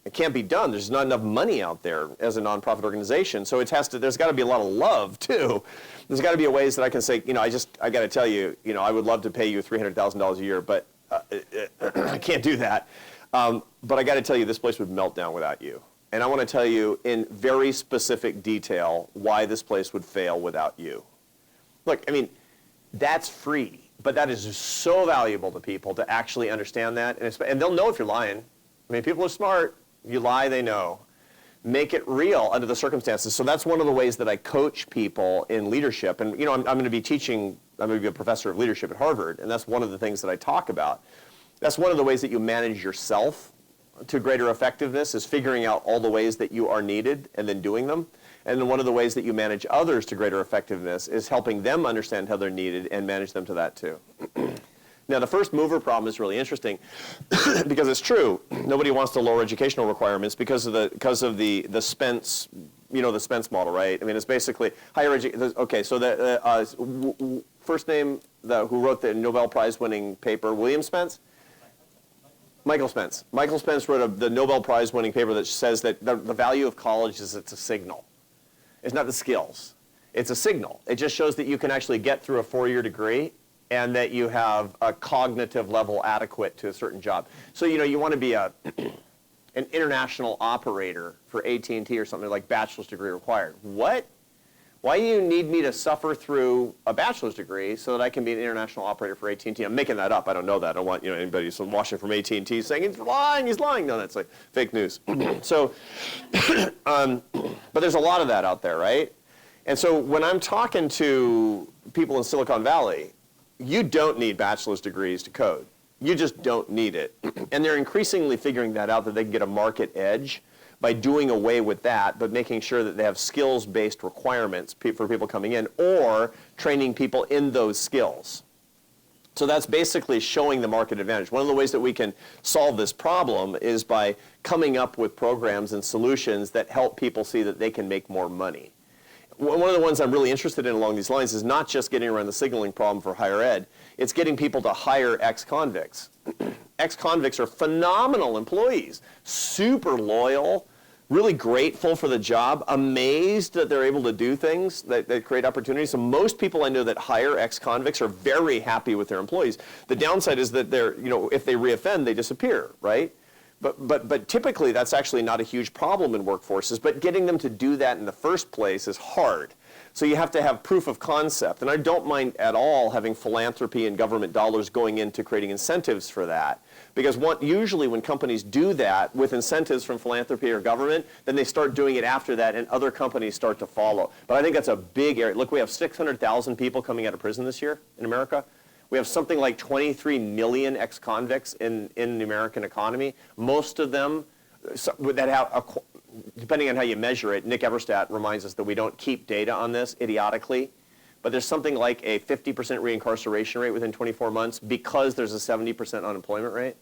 S2: It can't be done. There's not enough money out there as a nonprofit organization. So there's got to be a lot of love too. There's got to be ways that I can say, I got to tell you, I would love to pay you $300,000 a year, but I can't do that. But I got to tell you, this place would melt down without you. And I want to tell you in very specific detail why this place would fail without you. Look, I mean, that's free. But that is so valuable to people to actually understand that. And they'll know if you're lying. I mean, people are smart. You lie, they know. Make it real under the circumstances. So that's one of the ways that I coach people in leadership. And, I'm going to be a professor of leadership at Harvard. And that's one of the things that I talk about. That's one of the ways that you manage yourself to greater effectiveness, is figuring out all the ways that you are needed and then doing them. And then one of the ways that you manage others to greater effectiveness is helping them understand how they're needed and manage them to that too. Now, the first mover problem is really interesting because it's true. Nobody wants to lower educational requirements because of the Spence, the Spence model, right? I mean, it's basically higher education. Okay, so the first name who wrote the Nobel Prize-winning paper, William Spence? Michael Spence. Michael Spence wrote the Nobel Prize-winning paper that says that the value of college is it's a signal. It's not the skills. It's a signal. It just shows that you can actually get through a 4-year degree and that you have a cognitive level adequate to a certain job. So, you want to be an international operator for AT&T or something, like bachelor's degree required. What? Why do you need me to suffer through a bachelor's degree so that I can be an international operator for AT&T? I'm making that up. I don't know that. I don't want anybody watching from AT&T saying he's lying. No, that's like fake news. So, but there's a lot of that out there, right? And so when I'm talking to people in Silicon Valley, you don't need bachelor's degrees to code. You just don't need it. And they're increasingly figuring that out, that they can get a market edge by doing away with that, but making sure that they have skills-based requirements for people coming in, or training people in those skills. So that's basically showing the market advantage. One of the ways that we can solve this problem is by coming up with programs and solutions that help people see that they can make more money. One of the ones I'm really interested in along these lines is not just getting around the signaling problem for higher ed, it's getting people to hire ex-convicts. Ex-convicts are phenomenal employees, super loyal, really grateful for the job, amazed that they're able to do things that create opportunities. So most people I know that hire ex-convicts are very happy with their employees. The downside is that if they reoffend, they disappear, right? But typically that's actually not a huge problem in workforces, but getting them to do that in the first place is hard. So you have to have proof of concept. And I don't mind at all having philanthropy and government dollars going into creating incentives for that. Because usually when companies do that with incentives from philanthropy or government, then they start doing it after that and other companies start to follow. But I think that's a big area. Look, we have 600,000 people coming out of prison this year in America. We have something like 23 million ex-convicts in the American economy. Most of them that have, depending on how you measure it, Nick Everstat reminds us that we don't keep data on this idiotically, but there's something like a 50% reincarceration rate within 24 months because there's a 70% unemployment rate.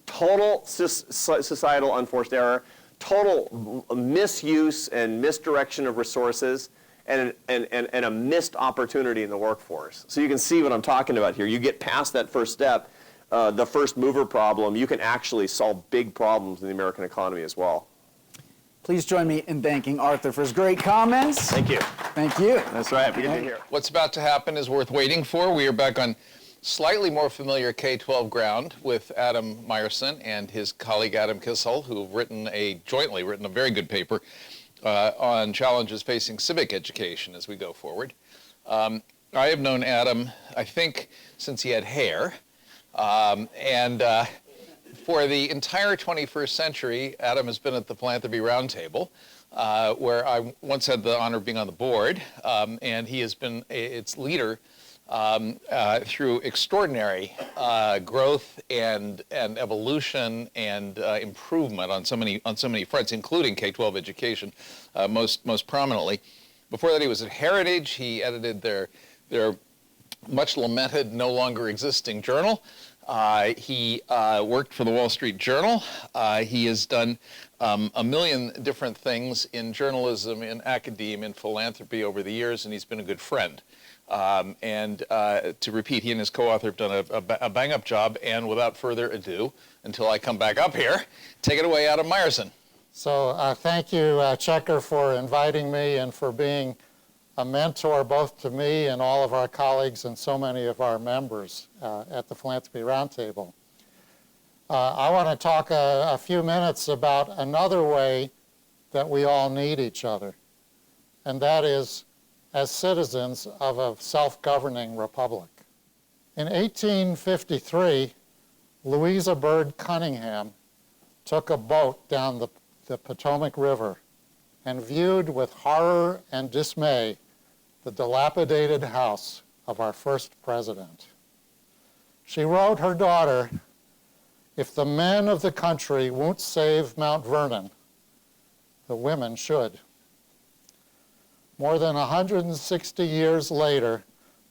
S2: Total societal unforced error, total misuse and misdirection of resources, and a missed opportunity in the workforce. So you can see what I'm talking about here. You get past that first step, the first mover problem, you can actually solve big problems in the American economy as well.
S1: Please join me in thanking Arthur for his great comments.
S2: Thank you.
S1: Thank you.
S2: That's right. Good to be here.
S5: What's about to happen is worth waiting for. We are back on slightly more familiar K-12 ground with Adam Meyerson and his colleague Adam Kissel, who've jointly written a very good paper on challenges facing civic education as we go forward. I have known Adam, I think, since he had hair. For the entire 21st century, Adam has been at the Philanthropy Roundtable, where I once had the honor of being on the board, and he has been its leader through extraordinary growth and evolution and improvement on so many fronts, including K-12 education, most prominently. Before that, he was at Heritage. He edited their much lamented, no longer existing journal. He worked for the Wall Street Journal. He has done a million different things in journalism, in academia, in philanthropy over the years, and he's been a good friend. To repeat, he and his co-author have done a bang-up job, and without further ado, until I come back up here, take it away, Adam Meyerson.
S6: So thank you, Checker, for inviting me and for being a mentor both to me and all of our colleagues and so many of our members at the Philanthropy Roundtable. I want to talk a few minutes about another way that we all need each other, and that is as citizens of a self-governing republic. In 1853, Louisa Bird Cunningham took a boat down the Potomac River and viewed with horror and dismay the dilapidated house of our first president. She wrote her daughter, "If the men of the country won't save Mount Vernon, the women should." More than 160 years later,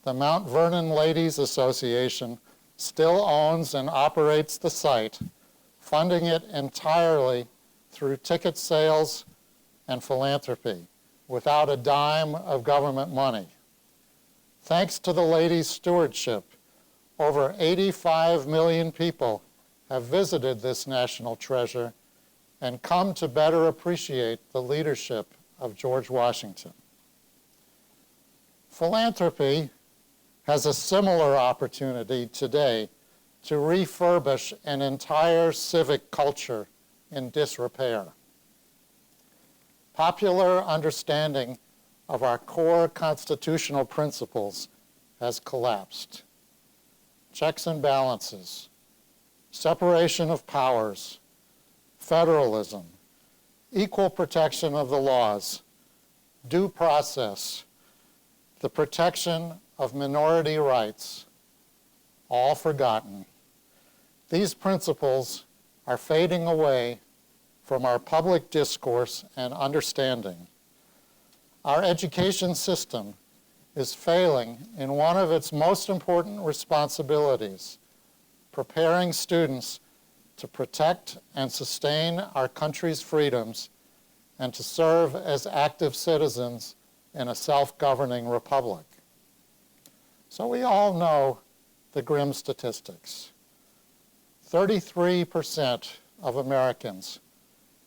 S6: the Mount Vernon Ladies Association still owns and operates the site, funding it entirely through ticket sales and philanthropy, without a dime of government money. Thanks to the ladies' stewardship, over 85 million people have visited this national treasure and come to better appreciate the leadership of George Washington. Philanthropy has a similar opportunity today to refurbish an entire civic culture in disrepair. Popular understanding of our core constitutional principles has collapsed. Checks and balances, separation of powers, federalism, equal protection of the laws, due process, the protection of minority rights, all forgotten. These principles are fading away from our public discourse and understanding. Our education system is failing in one of its most important responsibilities, preparing students to protect and sustain our country's freedoms and to serve as active citizens in a self-governing republic. So we all know the grim statistics. 33% of Americans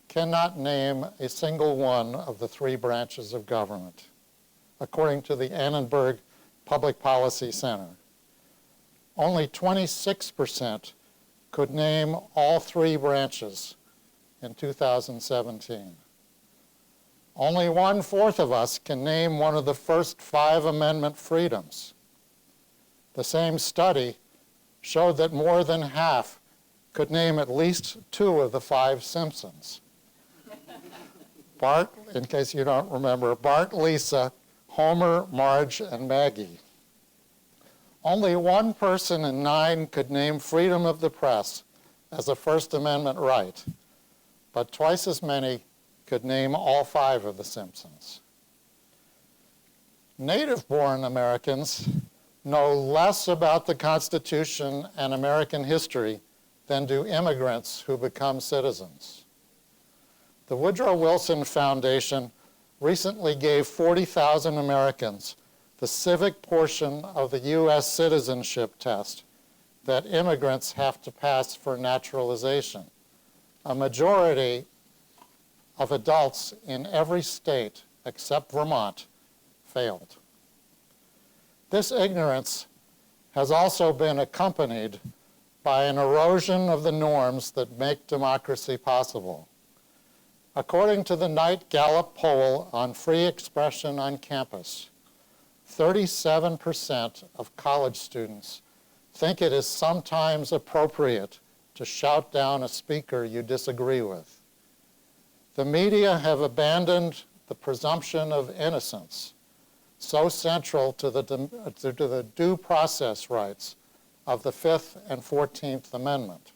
S6: cannot name a single one of the three branches of government, according to the Annenberg Public Policy Center. Only 26% could name all three branches in 2017. Only 1/4 of us can name one of the first 5 amendment freedoms. The same study showed that more than half could name at least 2 of the 5 Simpsons. Bart, in case you don't remember, Bart, Lisa, Homer, Marge, and Maggie. Only 1 person in 9 could name freedom of the press as a First Amendment right, but twice as many could name all 5 of the Simpsons. Native-born Americans know less about the Constitution and American history than do immigrants who become citizens. The Woodrow Wilson Foundation recently gave 40,000 Americans the civic portion of the U.S. citizenship test that immigrants have to pass for naturalization. A majority of adults in every state except Vermont failed. This ignorance has also been accompanied by an erosion of the norms that make democracy possible. According to the Knight Gallup poll on free expression on campus, 37% of college students think it is sometimes appropriate to shout down a speaker you disagree with. The media have abandoned the presumption of innocence, so central to the due process rights of the 5th and 14th Amendment.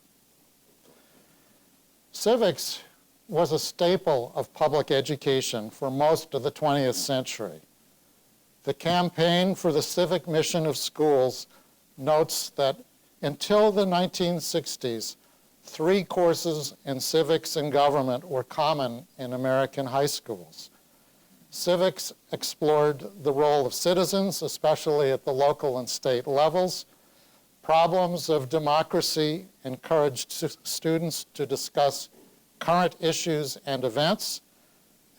S6: Civics was a staple of public education for most of the 20th century. The Campaign for the Civic Mission of Schools notes that until the 1960s, 3 courses in civics and government were common in American high schools. Civics explored the role of citizens, especially at the local and state levels. Problems of democracy encouraged students to discuss current issues and events,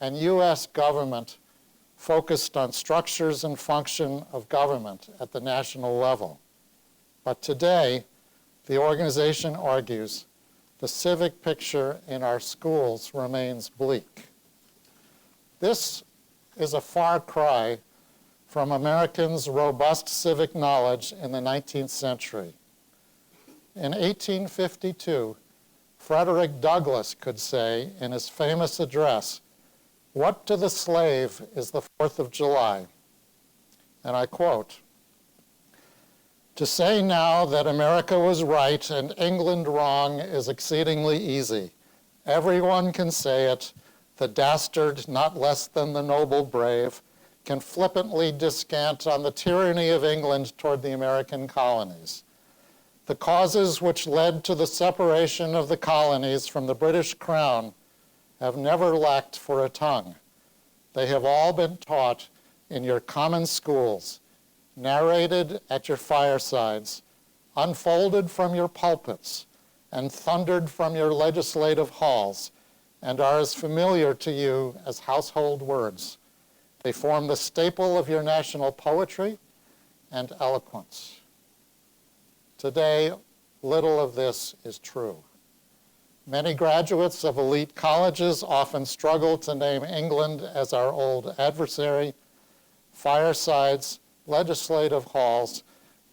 S6: and U.S. government focused on structures and function of government at the national level. But today, the organization argues the civic picture in our schools remains bleak. This is a far cry from Americans' robust civic knowledge in the 19th century. In 1852, Frederick Douglass could say in his famous address, "What to the slave is the 4th of July?" And I quote, "To say now that America was right and England wrong is exceedingly easy. Everyone can say it. The dastard, not less than the noble brave, can flippantly descant on the tyranny of England toward the American colonies. The causes which led to the separation of the colonies from the British Crown have never lacked for a tongue. They have all been taught in your common schools, narrated at your firesides, unfolded from your pulpits, and thundered from your legislative halls, and are as familiar to you as household words. They form the staple of your national poetry and eloquence." Today, little of this is true. Many graduates of elite colleges often struggle to name England as our old adversary. Firesides, legislative halls,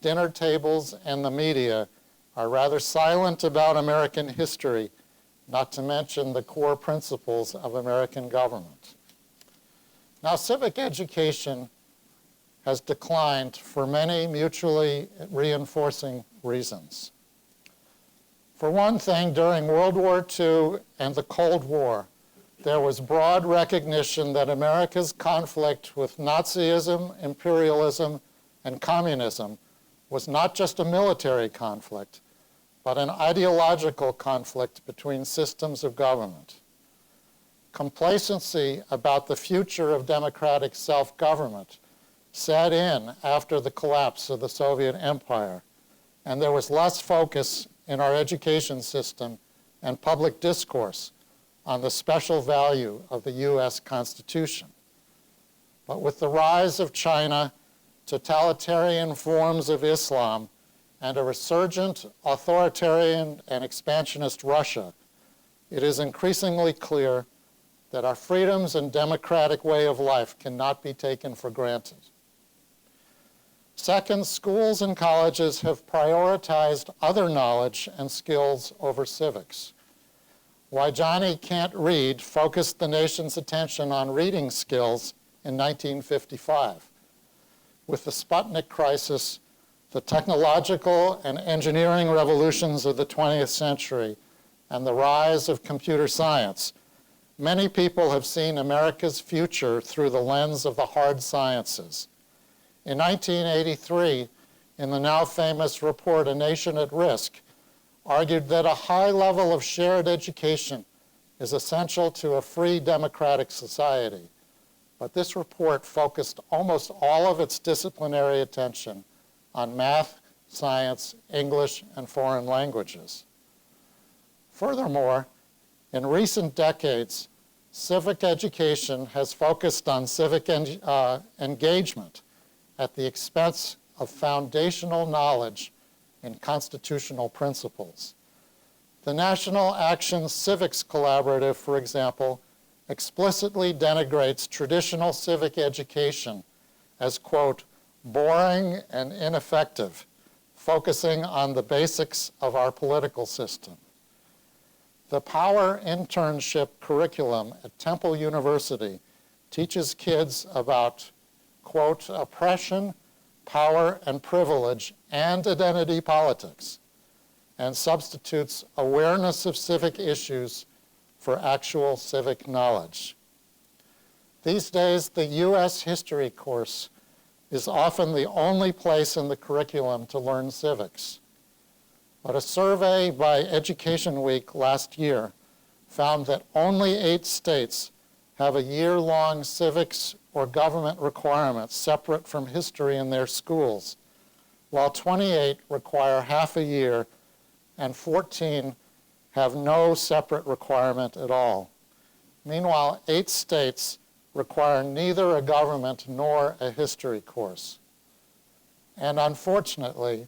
S6: dinner tables, and the media are rather silent about American history, not to mention the core principles of American government. Now, civic education has declined for many mutually reinforcing reasons. For one thing, during World War II and the Cold War, there was broad recognition that America's conflict with Nazism, imperialism, and communism was not just a military conflict, but an ideological conflict between systems of government. Complacency about the future of democratic self-government set in after the collapse of the Soviet Empire, and there was less focus in our education system and public discourse on the special value of the U.S. Constitution. But with the rise of China, totalitarian forms of Islam, and a resurgent authoritarian and expansionist Russia, it is increasingly clear that our freedoms and democratic way of life cannot be taken for granted. Second, schools and colleges have prioritized other knowledge and skills over civics. Why Johnny Can't Read focused the nation's attention on reading skills in 1955. With the Sputnik crisis, the technological and engineering revolutions of the 20th century, and the rise of computer science, many people have seen America's future through the lens of the hard sciences. In 1983, in the now famous report, A Nation at Risk, argued that a high level of shared education is essential to a free democratic society. But this report focused almost all of its disciplinary attention on math, science, English, and foreign languages. Furthermore, in recent decades, civic education has focused on civic engagement at the expense of foundational knowledge in constitutional principles. The National Action Civics Collaborative, for example, explicitly denigrates traditional civic education as, quote, boring and ineffective, focusing on the basics of our political system. The Power Internship curriculum at Temple University teaches kids about, quote, oppression, power and privilege, and identity politics, and substitutes awareness of civic issues for actual civic knowledge. These days, the U.S. history course is often the only place in the curriculum to learn civics. But a survey by Education Week last year found that only 8 states have a year-long civics or government requirement separate from history in their schools, while 28 require half a year and 14 have no separate requirement at all. Meanwhile, 8 states require neither a government nor a history course. And unfortunately,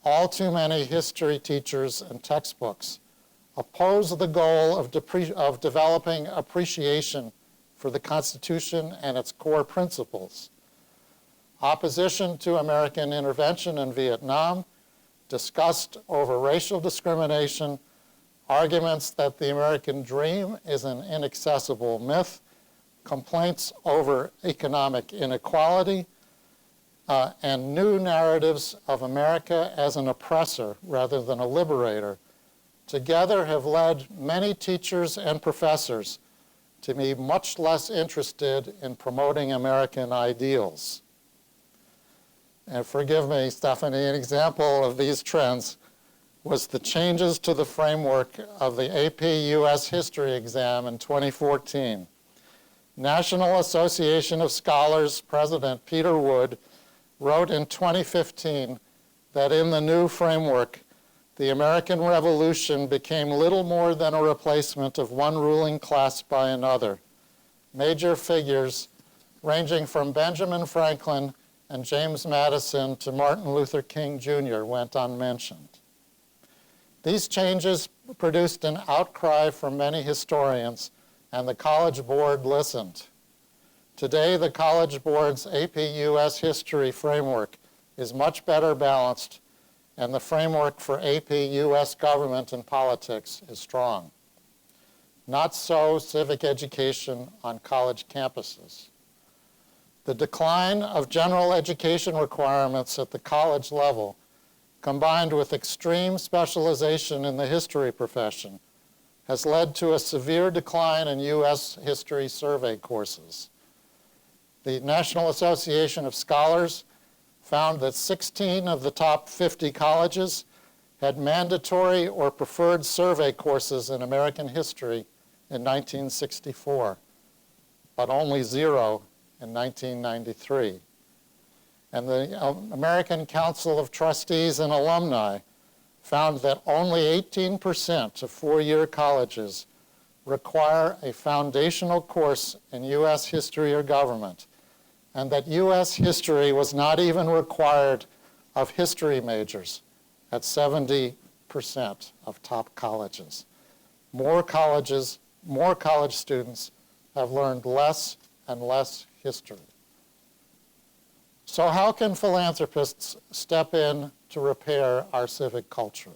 S6: all too many history teachers and textbooks oppose the goal of developing appreciation for the Constitution and its core principles. Opposition to American intervention in Vietnam, disgust over racial discrimination, arguments that the American dream is an inaccessible myth, complaints over economic inequality, and new narratives of America as an oppressor rather than a liberator, together have led many teachers and professors to be much less interested in promoting American ideals. And forgive me, Stephanie, an example of these trends was the changes to the framework of the AP US History exam in 2014. National Association of Scholars President Peter Wood wrote in 2015 that in the new framework, the American Revolution became little more than a replacement of one ruling class by another. Major figures ranging from Benjamin Franklin and James Madison to Martin Luther King Jr. went unmentioned. These changes produced an outcry from many historians, and the College Board listened. Today, the College Board's AP US History framework is much better balanced, and the framework for AP US Government and Politics is strong. Not so civic education on college campuses. The decline of general education requirements at the college level, combined with extreme specialization in the history profession, has led to a severe decline in US history survey courses. The National Association of Scholars found that 16 of the top 50 colleges had mandatory or preferred survey courses in American history in 1964, but only 0 in 1993. And the American Council of Trustees and Alumni found that only 18% of four-year colleges require a foundational course in U.S. history or government, and that U.S. history was not even required of history majors at 70% of top colleges. More college students have learned less and less history. So how can philanthropists step in to repair our civic culture?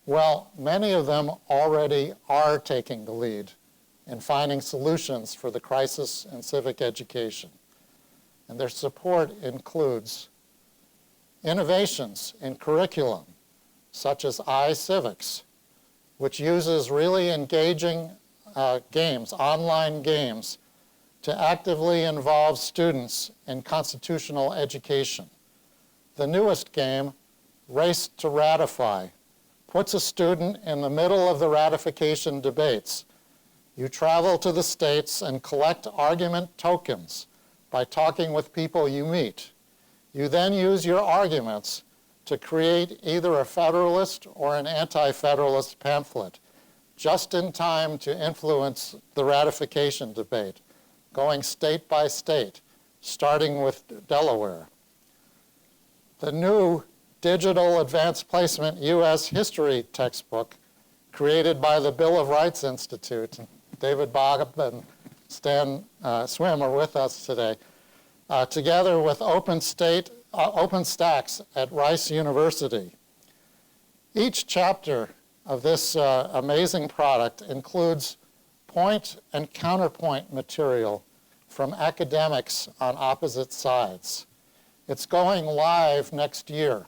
S6: Well, many of them already are taking the lead in finding solutions for the crisis in civic education. And their support includes innovations in curriculum, such as iCivics, which uses really engaging games, online games, to actively involve students in constitutional education. The newest game, Race to Ratify, puts a student in the middle of the ratification debates. You travel to the states and collect argument tokens by talking with people you meet. You then use your arguments to create either a Federalist or an anti-Federalist pamphlet, just in time to influence the ratification debate, going state by state, starting with Delaware. The new digital advanced placement U.S. history textbook created by the Bill of Rights Institute. David Bob and Stan Swim are with us today, together with OpenStax at Rice University. Each chapter of this amazing product includes point and counterpoint material from academics on opposite sides. It's going live next year,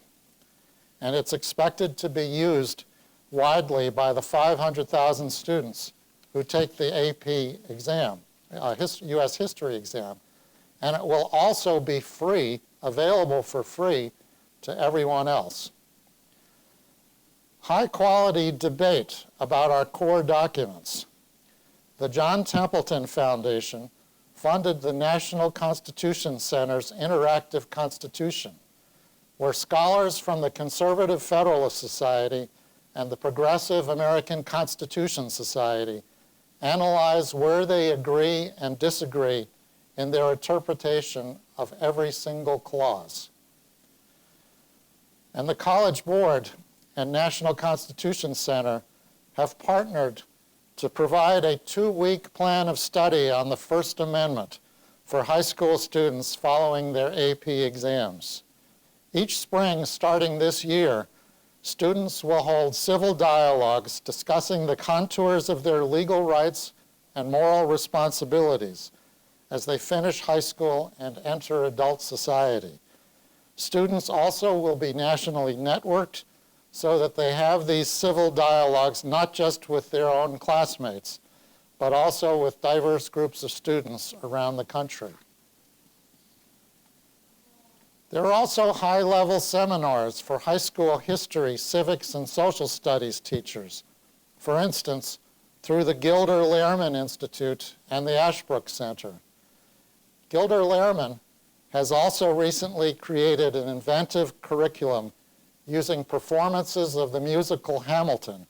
S6: and it's expected to be used widely by the 500,000 students who take the AP exam, U.S. history exam. And it will also be free, available for free to everyone else. High-quality debate about our core documents. The John Templeton Foundation funded the National Constitution Center's Interactive Constitution, where scholars from the Conservative Federalist Society and the Progressive American Constitution Society analyze where they agree and disagree in their interpretation of every single clause. And the College Board and National Constitution Center have partnered to provide a 2-week plan of study on the First Amendment for high school students following their AP exams. Each spring, starting this year, students will hold civil dialogues discussing the contours of their legal rights and moral responsibilities as they finish high school and enter adult society. Students also will be nationally networked so that they have these civil dialogues not just with their own classmates, but also with diverse groups of students around the country. There are also high-level seminars for high school history, civics, and social studies teachers. For instance, through the Gilder Lehrman Institute and the Ashbrook Center. Gilder Lehrman has also recently created an inventive curriculum using performances of the musical Hamilton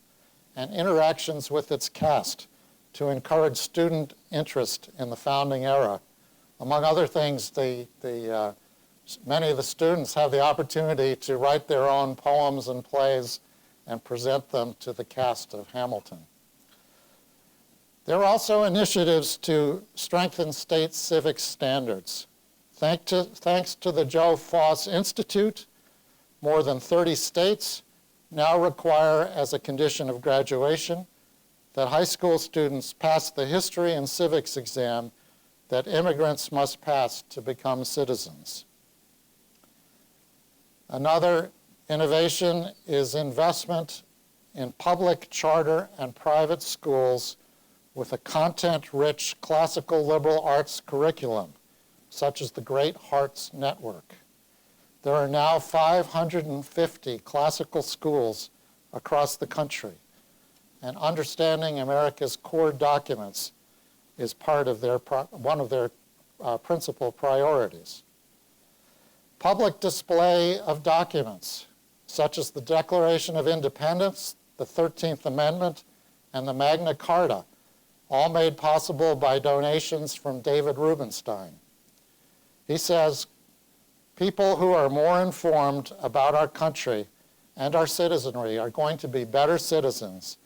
S6: and interactions with its cast to encourage student interest in the founding era. Among other things, many of the students have the opportunity to write their own poems and plays and present them to the cast of Hamilton. There are also initiatives to strengthen state civic standards. Thanks to the Joe Foss Institute, more than 30 states now require as a condition of graduation that high school students pass the history and civics exam that immigrants must pass to become citizens. Another innovation is investment in public charter and private schools with a content-rich classical liberal arts curriculum, such as the Great Hearts Network. There are now 550 classical schools across the country, and understanding America's core documents is part of one of their principal priorities. Public display of documents, such as the Declaration of Independence, the 13th Amendment, and the Magna Carta, all made possible by donations from David Rubenstein. He says, people who are more informed about our country and our citizenry are going to be better citizens.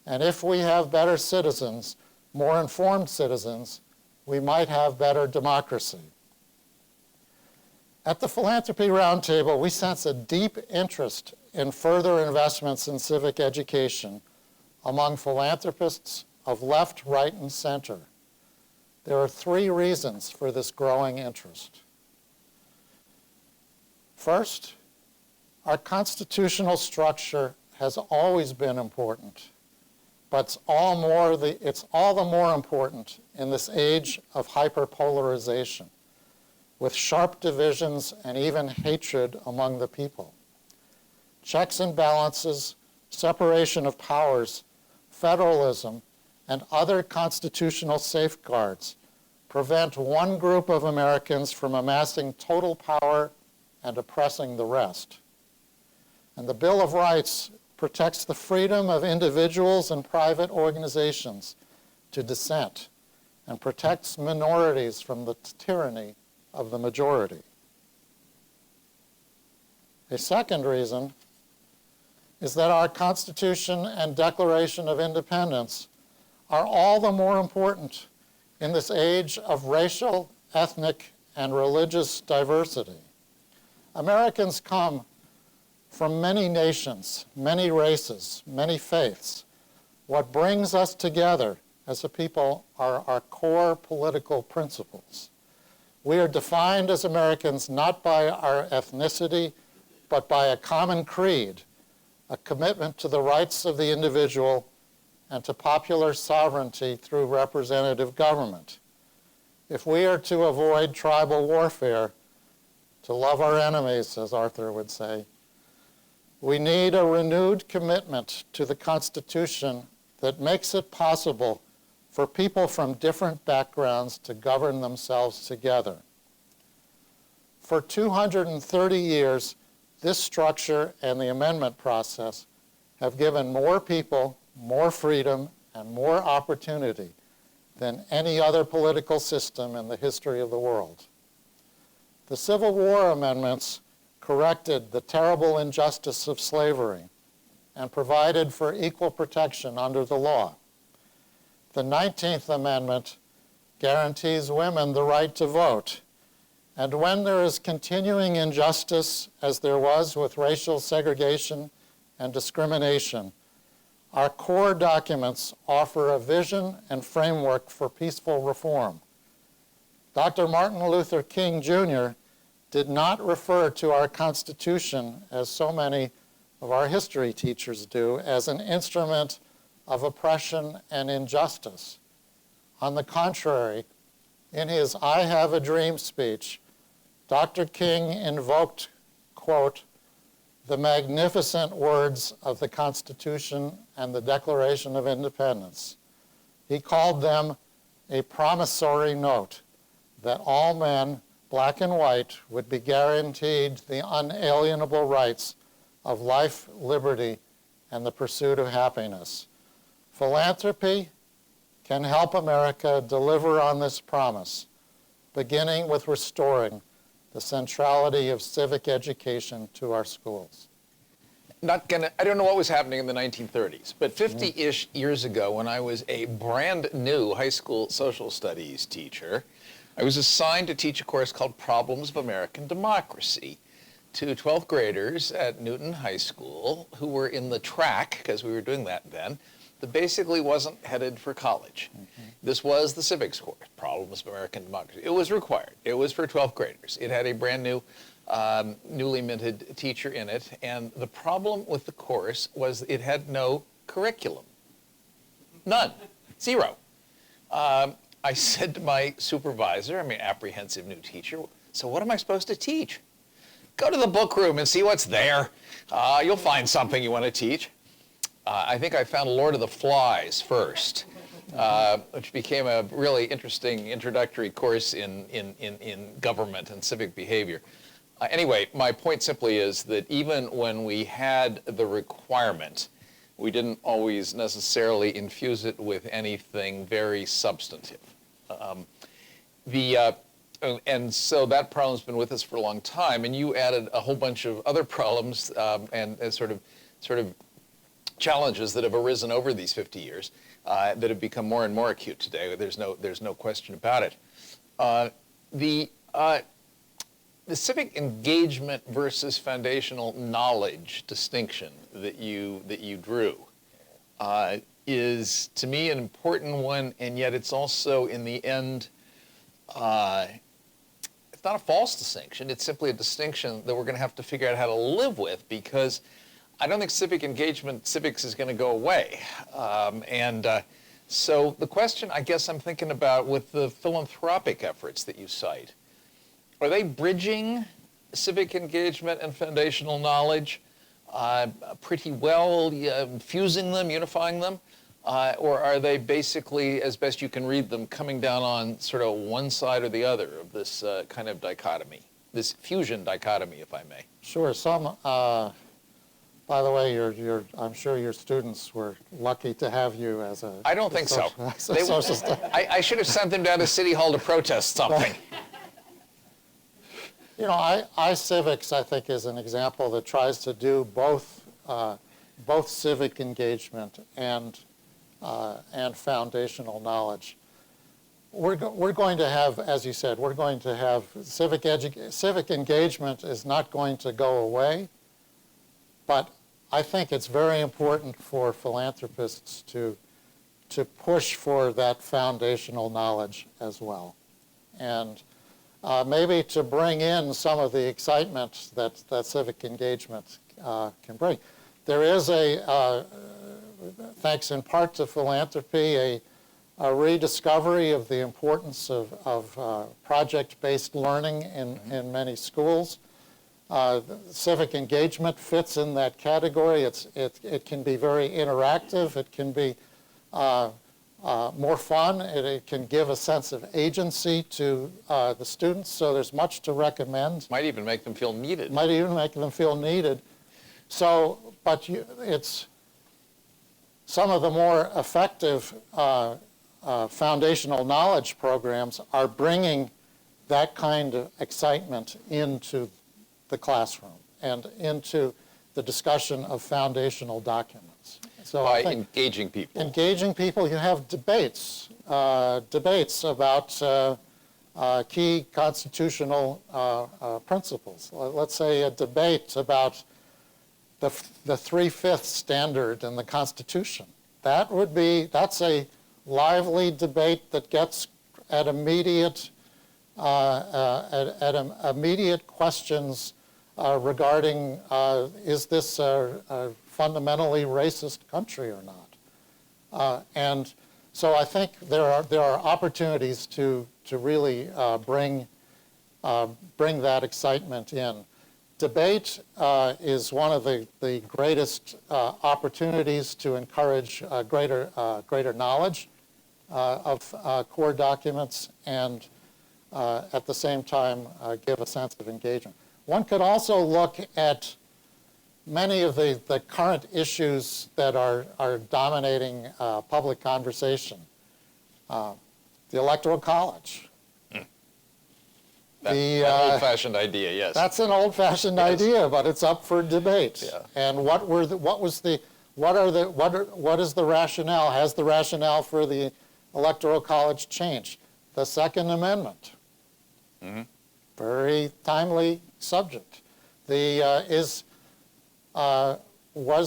S6: And if we have better citizens, more informed citizens, we might have better democracy. At the Philanthropy Roundtable, we sense a deep interest in further investments in civic education among philanthropists of left, right, and center. There are 3 reasons for this growing interest. First, our constitutional structure has always been important, but it's all the more important in this age of hyperpolarization, with sharp divisions and even hatred among the people. Checks and balances, separation of powers, federalism, and other constitutional safeguards prevent one group of Americans from amassing total power and oppressing the rest. And the Bill of Rights protects the freedom of individuals and private organizations to dissent and protects minorities from the tyranny of the majority. A second reason is that our Constitution and Declaration of Independence are all the more important in this age of racial, ethnic, and religious diversity. Americans come from many nations, many races, many faiths. What brings us together as a people are our core political principles. We are defined as Americans not by our ethnicity, but by a common creed, a commitment to the rights of the individual and to popular sovereignty through representative government. If we are to avoid tribal warfare, to love our enemies, as Arthur would say, we need a renewed commitment to the Constitution that makes it possible for people from different backgrounds to govern themselves together. For 230 years, this structure and the amendment process have given more people more freedom and more opportunity than any other political system in the history of the world. The Civil War amendments corrected the terrible injustice of slavery and provided for equal protection under the law. The 19th Amendment guarantees women the right to vote. And when there is continuing injustice, as there was with racial segregation and discrimination, our core documents offer a vision and framework for peaceful reform. Dr. Martin Luther King Jr. did not refer to our Constitution, as so many of our history teachers do, as an instrument of oppression and injustice. On the contrary, in his I Have a Dream speech, Dr. King invoked, quote, the magnificent words of the Constitution and the Declaration of Independence. He called them a promissory note that all men, black and white, would be guaranteed the unalienable rights of life, liberty, and the pursuit of happiness. Philanthropy can help America deliver on this promise, beginning with restoring the centrality of civic education to our schools.
S5: I don't know what was happening in the 1930s, but 50-ish years ago, when I was a brand new high school social studies teacher, I was assigned to teach a course called Problems of American Democracy to 12th graders at Newton High School who were in the track, because we were doing that then, that basically wasn't headed for college. This was the civics course, Problems of American Democracy. It was required. It was for 12th graders. It had a brand new, newly minted teacher in it, and the problem with the course was it had no curriculum. None. Zero. I said to my supervisor, apprehensive new teacher, so what am I supposed to teach? Go to the book room and see what's there. You'll find something you want to teach. I think I found Lord of the Flies first, which became a really interesting introductory course in government and civic behavior. Anyway, my point simply is that even when we had the requirement, we didn't always necessarily infuse it with anything very substantive. And so that problem's been with us for a long time, and you added a whole bunch of other problems and sort of challenges that have arisen over these 50 years that have become more and more acute today. There's no question about it. The civic engagement versus foundational knowledge distinction that you drew is, to me, an important one, and yet it's also, in the end, it's not a false distinction. It's simply a distinction that we're going to have to figure out how to live with, because I don't think civics is going to go away. So the question I guess I'm thinking about with the philanthropic efforts that you cite, are they bridging civic engagement and foundational knowledge pretty well, fusing them, unifying them? Or are they basically, as best you can read them, coming down on sort of one side or the other of this kind of dichotomy, this fusion dichotomy, if I may?
S6: Sure. By the way, I'm sure your students were lucky to have you as a.
S5: I don't think so. I should have sent them down to City Hall to protest something.
S6: You know, iCivics, I think, is an example that tries to do both civic engagement and foundational knowledge. We're going to have, as you said, we're going to have civic engagement is not going to go away, but I think it's very important for philanthropists to push for that foundational knowledge as well, and maybe to bring in some of the excitement that civic engagement can bring. There is thanks in part to philanthropy, a rediscovery of the importance of project-based learning in many schools. Civic engagement fits in that category. It can be very interactive. It can be more fun. It can give a sense of agency to the students. So there's much to recommend.
S5: Might even make them feel needed.
S6: Might even make them feel needed. So, but it's some of the more effective foundational knowledge programs are bringing that kind of excitement into the classroom and into the discussion of foundational documents. So
S5: by engaging people.
S6: Engaging people, you have debates about key constitutional principles. Let's say a debate about the 3/5 standard in the Constitution. That's a lively debate that gets at immediate questions regarding is this a fundamentally racist country or not? And so I think there are opportunities to really bring that excitement in. Debate is one of the greatest opportunities to encourage greater knowledge of core documents and at the same time give a sense of engagement. One could also look at many of the current issues that are dominating public conversation. The Electoral College.
S5: An old-fashioned idea, yes.
S6: That's an old-fashioned idea, but it's up for debate.
S5: Yeah.
S6: And what is the rationale? Has the rationale for the Electoral College changed? The Second Amendment. Mm-hmm. Very timely subject. Was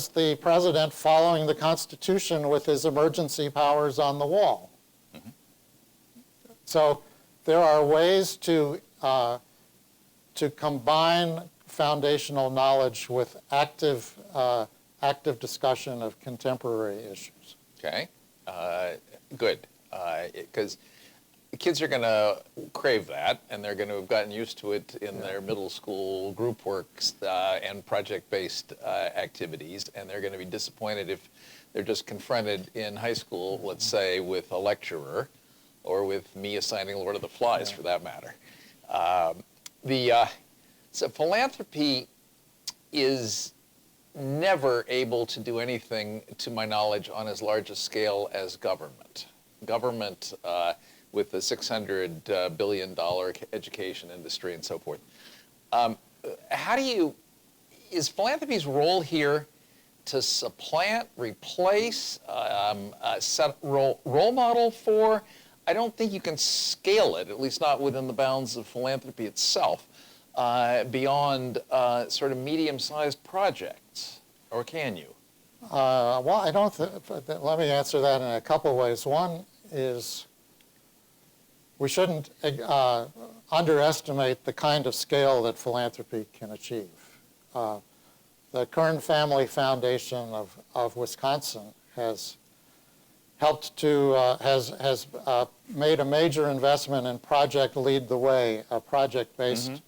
S6: the president following the Constitution with his emergency powers on the wall? Mm-hmm. So there are ways to combine foundational knowledge with active discussion of contemporary issues.
S5: Okay, good, because kids are going to crave that, and they're going to have gotten used to it in their middle school group works and project-based activities, and they're going to be disappointed if they're just confronted in high school, let's say, with a lecturer, or with me assigning Lord of the Flies, for that matter. So philanthropy is never able to do anything, to my knowledge, on as large a scale as government. Government, with the $600 billion education industry and so forth. Is philanthropy's role here to supplant, replace, set role model for. I don't think you can scale it, at least not within the bounds of philanthropy itself, beyond sort of medium-sized projects, or can you?
S6: Well, I don't let me answer that in a couple ways. One is we shouldn't underestimate the kind of scale that philanthropy can achieve. The Kern Family Foundation of Wisconsin has helped to, has made a major investment in Project Lead the Way, a project-based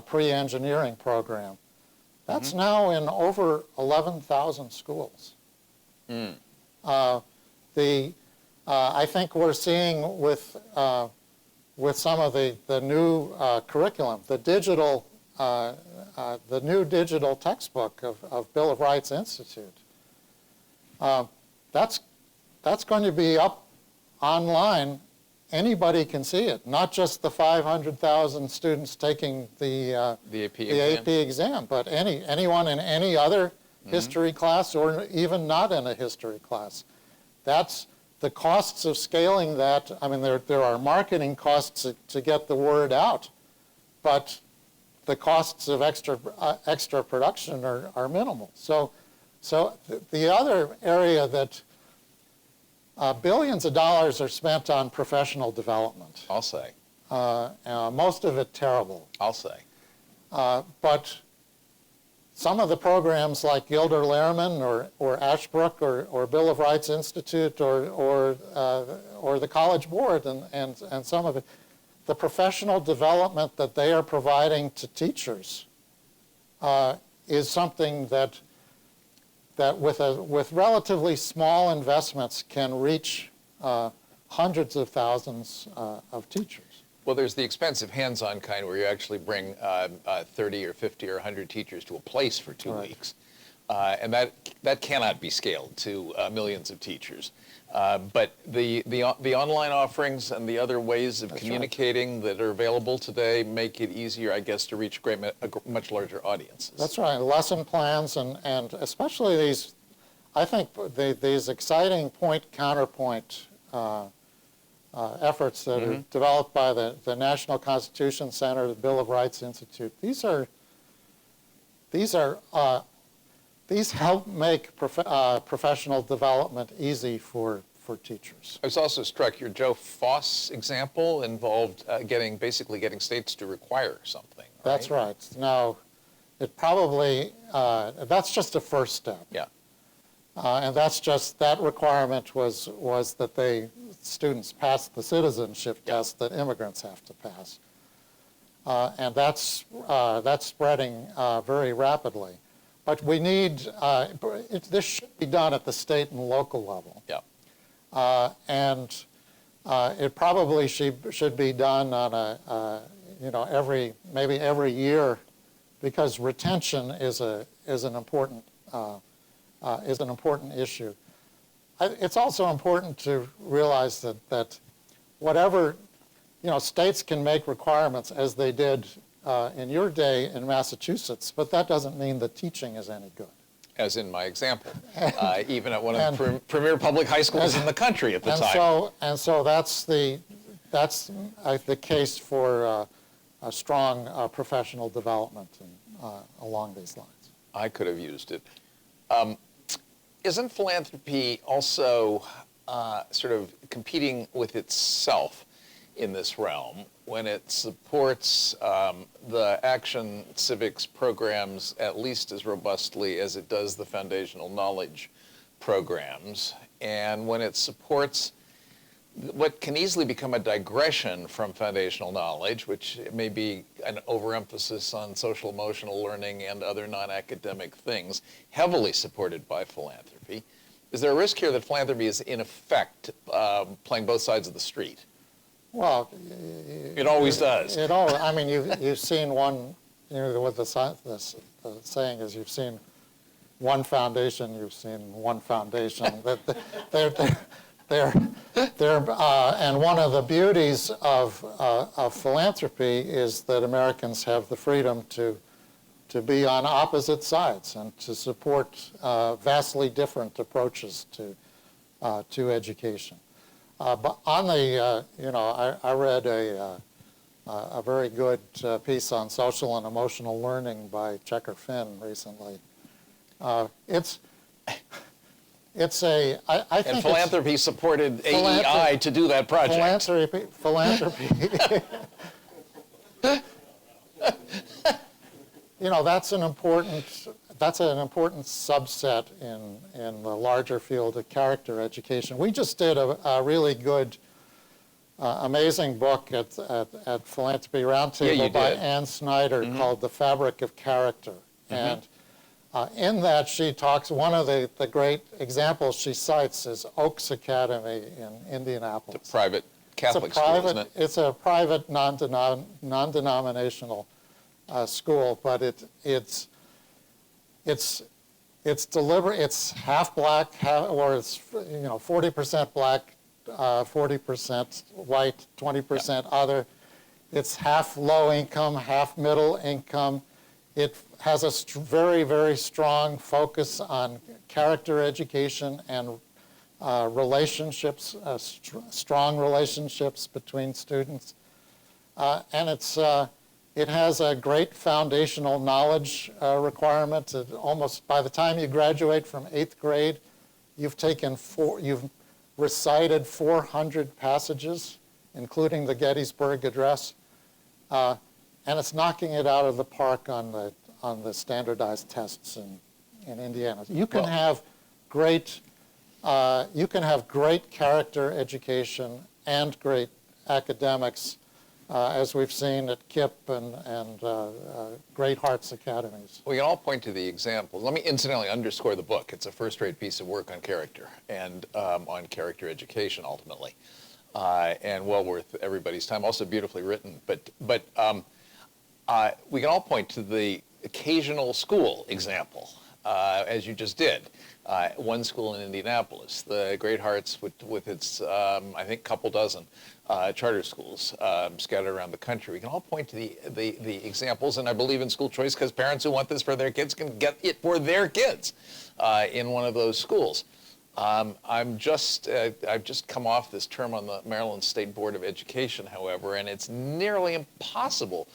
S6: pre-engineering program. That's now in over 11,000 schools. I think we're seeing with some of the new curriculum, the new digital textbook of Bill of Rights Institute. That's going to be up online. Anybody can see it, not just the 500,000 students taking the AP exam, but anyone in any other history class or even not in a history class. That's the costs of scaling that. I mean, there are marketing costs to get the word out, but the costs of extra production are minimal. So the other area that billions of dollars are spent on professional development.
S5: I'll say.
S6: Most of it terrible.
S5: I'll say.
S6: But some of the programs like Gilder Lehrman or Ashbrook or Bill of Rights Institute or the College Board and some of it, the professional development that they are providing to teachers is something that with relatively small investments can reach hundreds of thousands of teachers.
S5: Well, there's the expensive hands-on kind where you actually bring 30 or 50 or 100 teachers to a place for 2 weeks. And that cannot be scaled to millions of teachers. But the online offerings and the other ways of communicating that are available today make it easier, I guess, to reach much larger audiences.
S6: That's right. Lesson plans and especially these, I think these exciting point-counterpoint efforts that are developed by the National Constitution Center, the Bill of Rights Institute. These help make professional development easy for teachers.
S5: I was also struck, your Joe Foss example involved basically getting states to require something. Right?
S6: That's right. Now, it probably, that's just a first step.
S5: Yeah.
S6: And that requirement was that students pass the citizenship test that immigrants have to pass. And that's spreading very rapidly. But we need, this should be done at the state and local level.
S5: Yeah.
S6: And it probably should be done on maybe every year, because retention is an important issue. It's also important to realize that whatever, states can make requirements as they did in your day in Massachusetts, but that doesn't mean the teaching is any good.
S5: As in my example, even at one of the premier public high schools in the country at the time.
S6: And so that's the case for a strong professional development along these lines.
S5: I could have used it. Isn't philanthropy also sort of competing with itself in this realm when it supports the action civics programs at least as robustly as it does the foundational knowledge programs, and when it supports what can easily become a digression from foundational knowledge, which may be an overemphasis on social emotional learning and other non-academic things, heavily supported by philanthropy? Is there a risk here that philanthropy is in effect playing both sides of the street?
S6: Well,
S5: it always does.
S6: I mean, you've seen one. What the saying is, you've seen one foundation. You've seen one foundation. And one of the beauties of philanthropy is that Americans have the freedom to to be on opposite sides and to support vastly different approaches to education. But on the, I read a very good piece on social and emotional learning by Checker Finn recently. I think
S5: And philanthropy supported AEI to do that project.
S6: Philanthropy. That's an important subset in the larger field of character education. We just did a really good, amazing book at Philanthropy Roundtable by Ann Snyder called The Fabric of Character. And in that she talks, one of the great examples she cites is Oaks Academy in Indianapolis.
S5: It's a private Catholic school, isn't it?
S6: It's a private non-denominational school, but it's deliberate. It's half black, or it's 40% black, 40% white, 20% other. It's half low income, half middle income. It has a very, very strong focus on character education and relationships, strong relationships between students. And it has a great foundational knowledge requirement. Almost by the time you graduate from 8th grade, you've recited 400 passages, including the Gettysburg Address. And it's knocking it out of the park on the standardized tests in Indiana. You can have great character education and great academics, as we've seen at KIPP and Great Hearts Academies.
S5: We can all point to the examples. Let me incidentally underscore the book. It's a first-rate piece of work on character and on character education, ultimately, and well worth everybody's time. Also beautifully written. But we can all point to the occasional school example, as you just did. One school in Indianapolis, the Great Hearts, with its, I think, couple dozen charter schools scattered around the country. We can all point to the examples, and I believe in school choice because parents who want this for their kids can get it for their kids in one of those schools. I've just come off this term on the Maryland State Board of Education, however, and it's nearly impossible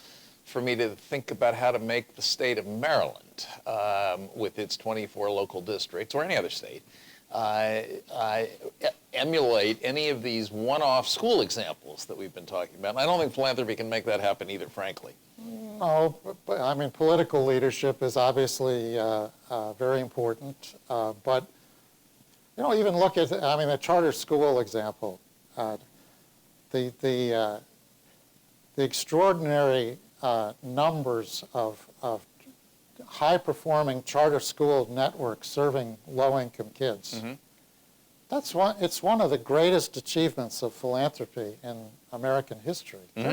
S5: for me to think about how to make the state of Maryland, with its 24 local districts, or any other state, emulate any of these one-off school examples that we've been talking about. And I don't think philanthropy can make that happen either, frankly.
S6: No, but I mean, political leadership is obviously very important. But, even look at, the charter school example. The extraordinary numbers of high-performing charter school networks serving low-income kids. It's one of the greatest achievements of philanthropy in American history. There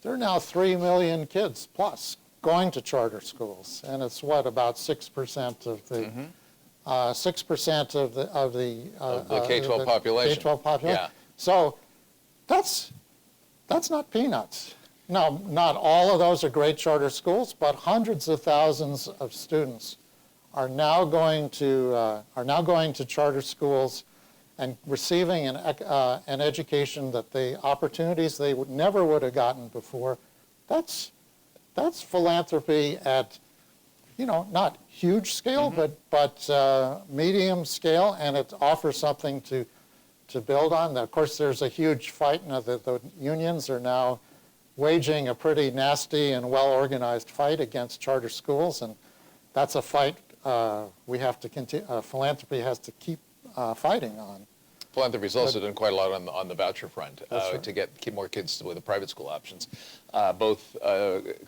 S6: are now 3 million kids plus going to charter schools, and it's about 6% of the 6% of the
S5: K-12 population.
S6: K-12 population.
S5: Yeah.
S6: So that's not peanuts. No, not all of those are great charter schools, but hundreds of thousands of students are now going to charter schools and receiving an education that the opportunities they never would have gotten before. That's philanthropy at not huge scale, but medium scale, and it offers something to build on. Of course, there's a huge fight, and the unions are now waging a pretty nasty and well-organized fight against charter schools, and that's a fight we have to continue. Philanthropy has to keep fighting on.
S5: Philanthropy's also done quite a lot on the voucher front
S6: right.
S5: to keep more kids with the private school options, both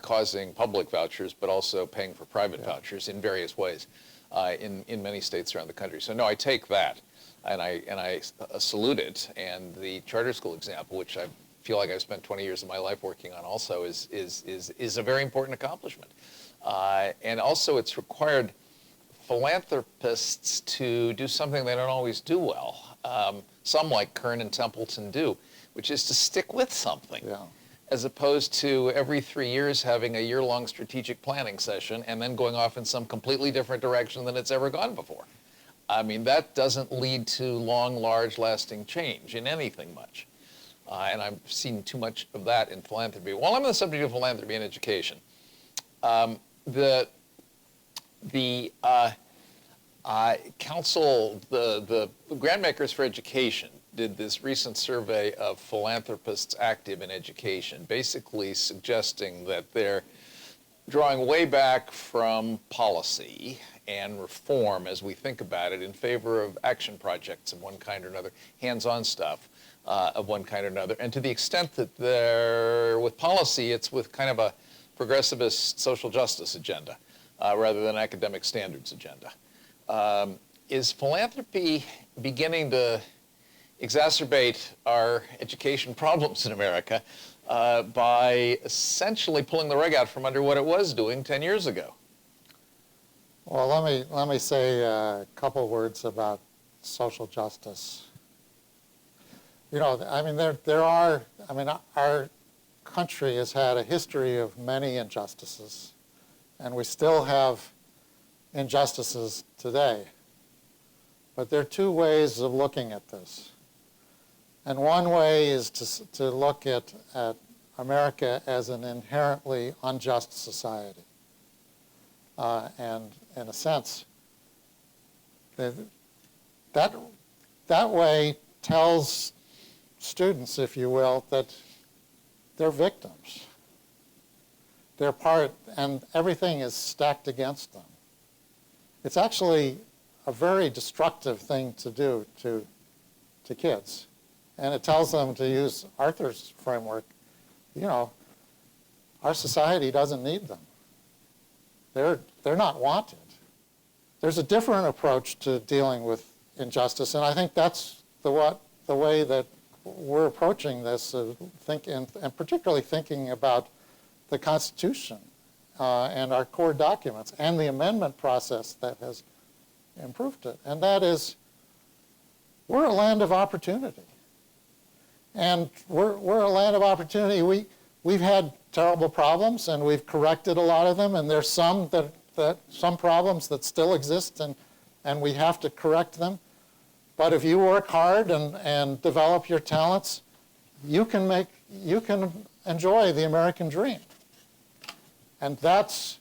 S5: causing public vouchers but also paying for private vouchers in various ways in many states around the country. So no, I take that, and I salute it. And the charter school example, which I feel like I've spent 20 years of my life working on, also is a very important accomplishment. And also, it's required philanthropists to do something they don't always do well. Some, like Kern and Templeton, do, which is to stick with something.
S6: Yeah.
S5: as opposed to every 3 years having a year-long strategic planning session and then going off in some completely different direction than it's ever gone before. I mean, that doesn't lead to long, large, lasting change in anything much. And I've seen too much of that in philanthropy. While I'm on the subject of philanthropy and education, the council, the grantmakers for education did this recent survey of philanthropists active in education, basically suggesting that they're drawing way back from policy and reform as we think about it in favor of action projects of one kind or another, hands-on stuff of one kind or another. And to the extent that they're with policy, it's with kind of a progressivist social justice agenda rather than academic standards agenda. Is philanthropy beginning to exacerbate our education problems in America by essentially pulling the rug out from under what it was doing 10 years ago?
S6: Well, let me say a couple words about social justice. You know, I mean, our country has had a history of many injustices, and we still have injustices today. But there are two ways of looking at this. And one way is to look at America as an inherently unjust society. And in a sense, that way tells students, if you will, that they're victims. They're part, and everything is stacked against them. It's actually a very destructive thing to do to kids. And it tells them, to use Arthur's framework, you know, our society doesn't need them. They're not wanted. There's a different approach to dealing with injustice, and I think that's the way that we're approaching this, and particularly thinking about the Constitution and our core documents and the amendment process that has improved it. And that is, we're a land of opportunity. And we're a land of opportunity. We've had terrible problems, and we've corrected a lot of them, and there's some some problems that still exist, and we have to correct them. But if you work hard and develop your talents, you can enjoy the American dream. And that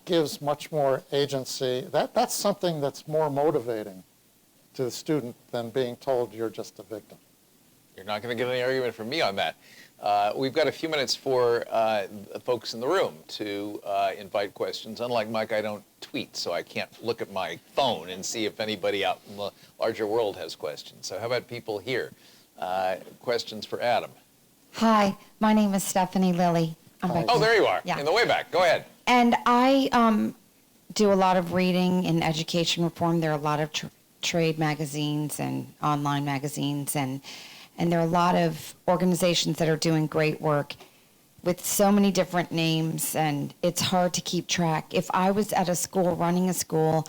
S6: gives much more agency. That's something that's more motivating to the student than being told you're just a victim.
S5: You're not going to get any argument from me on that. We've got a few minutes for folks in the room to invite questions. Unlike Mike, I don't tweet, so I can't look at my phone and see if anybody out in the larger world has questions. So how about people here? Questions for Adam?
S7: Hi, my name is Stephanie Lilly.
S5: Oh, there you are,
S7: yeah.
S5: in the way back. Go ahead.
S7: And I do a lot of reading in education reform. There are a lot of trade magazines and online magazines, and there are a lot of organizations that are doing great work with so many different names, and it's hard to keep track. If I was at a school, running a school,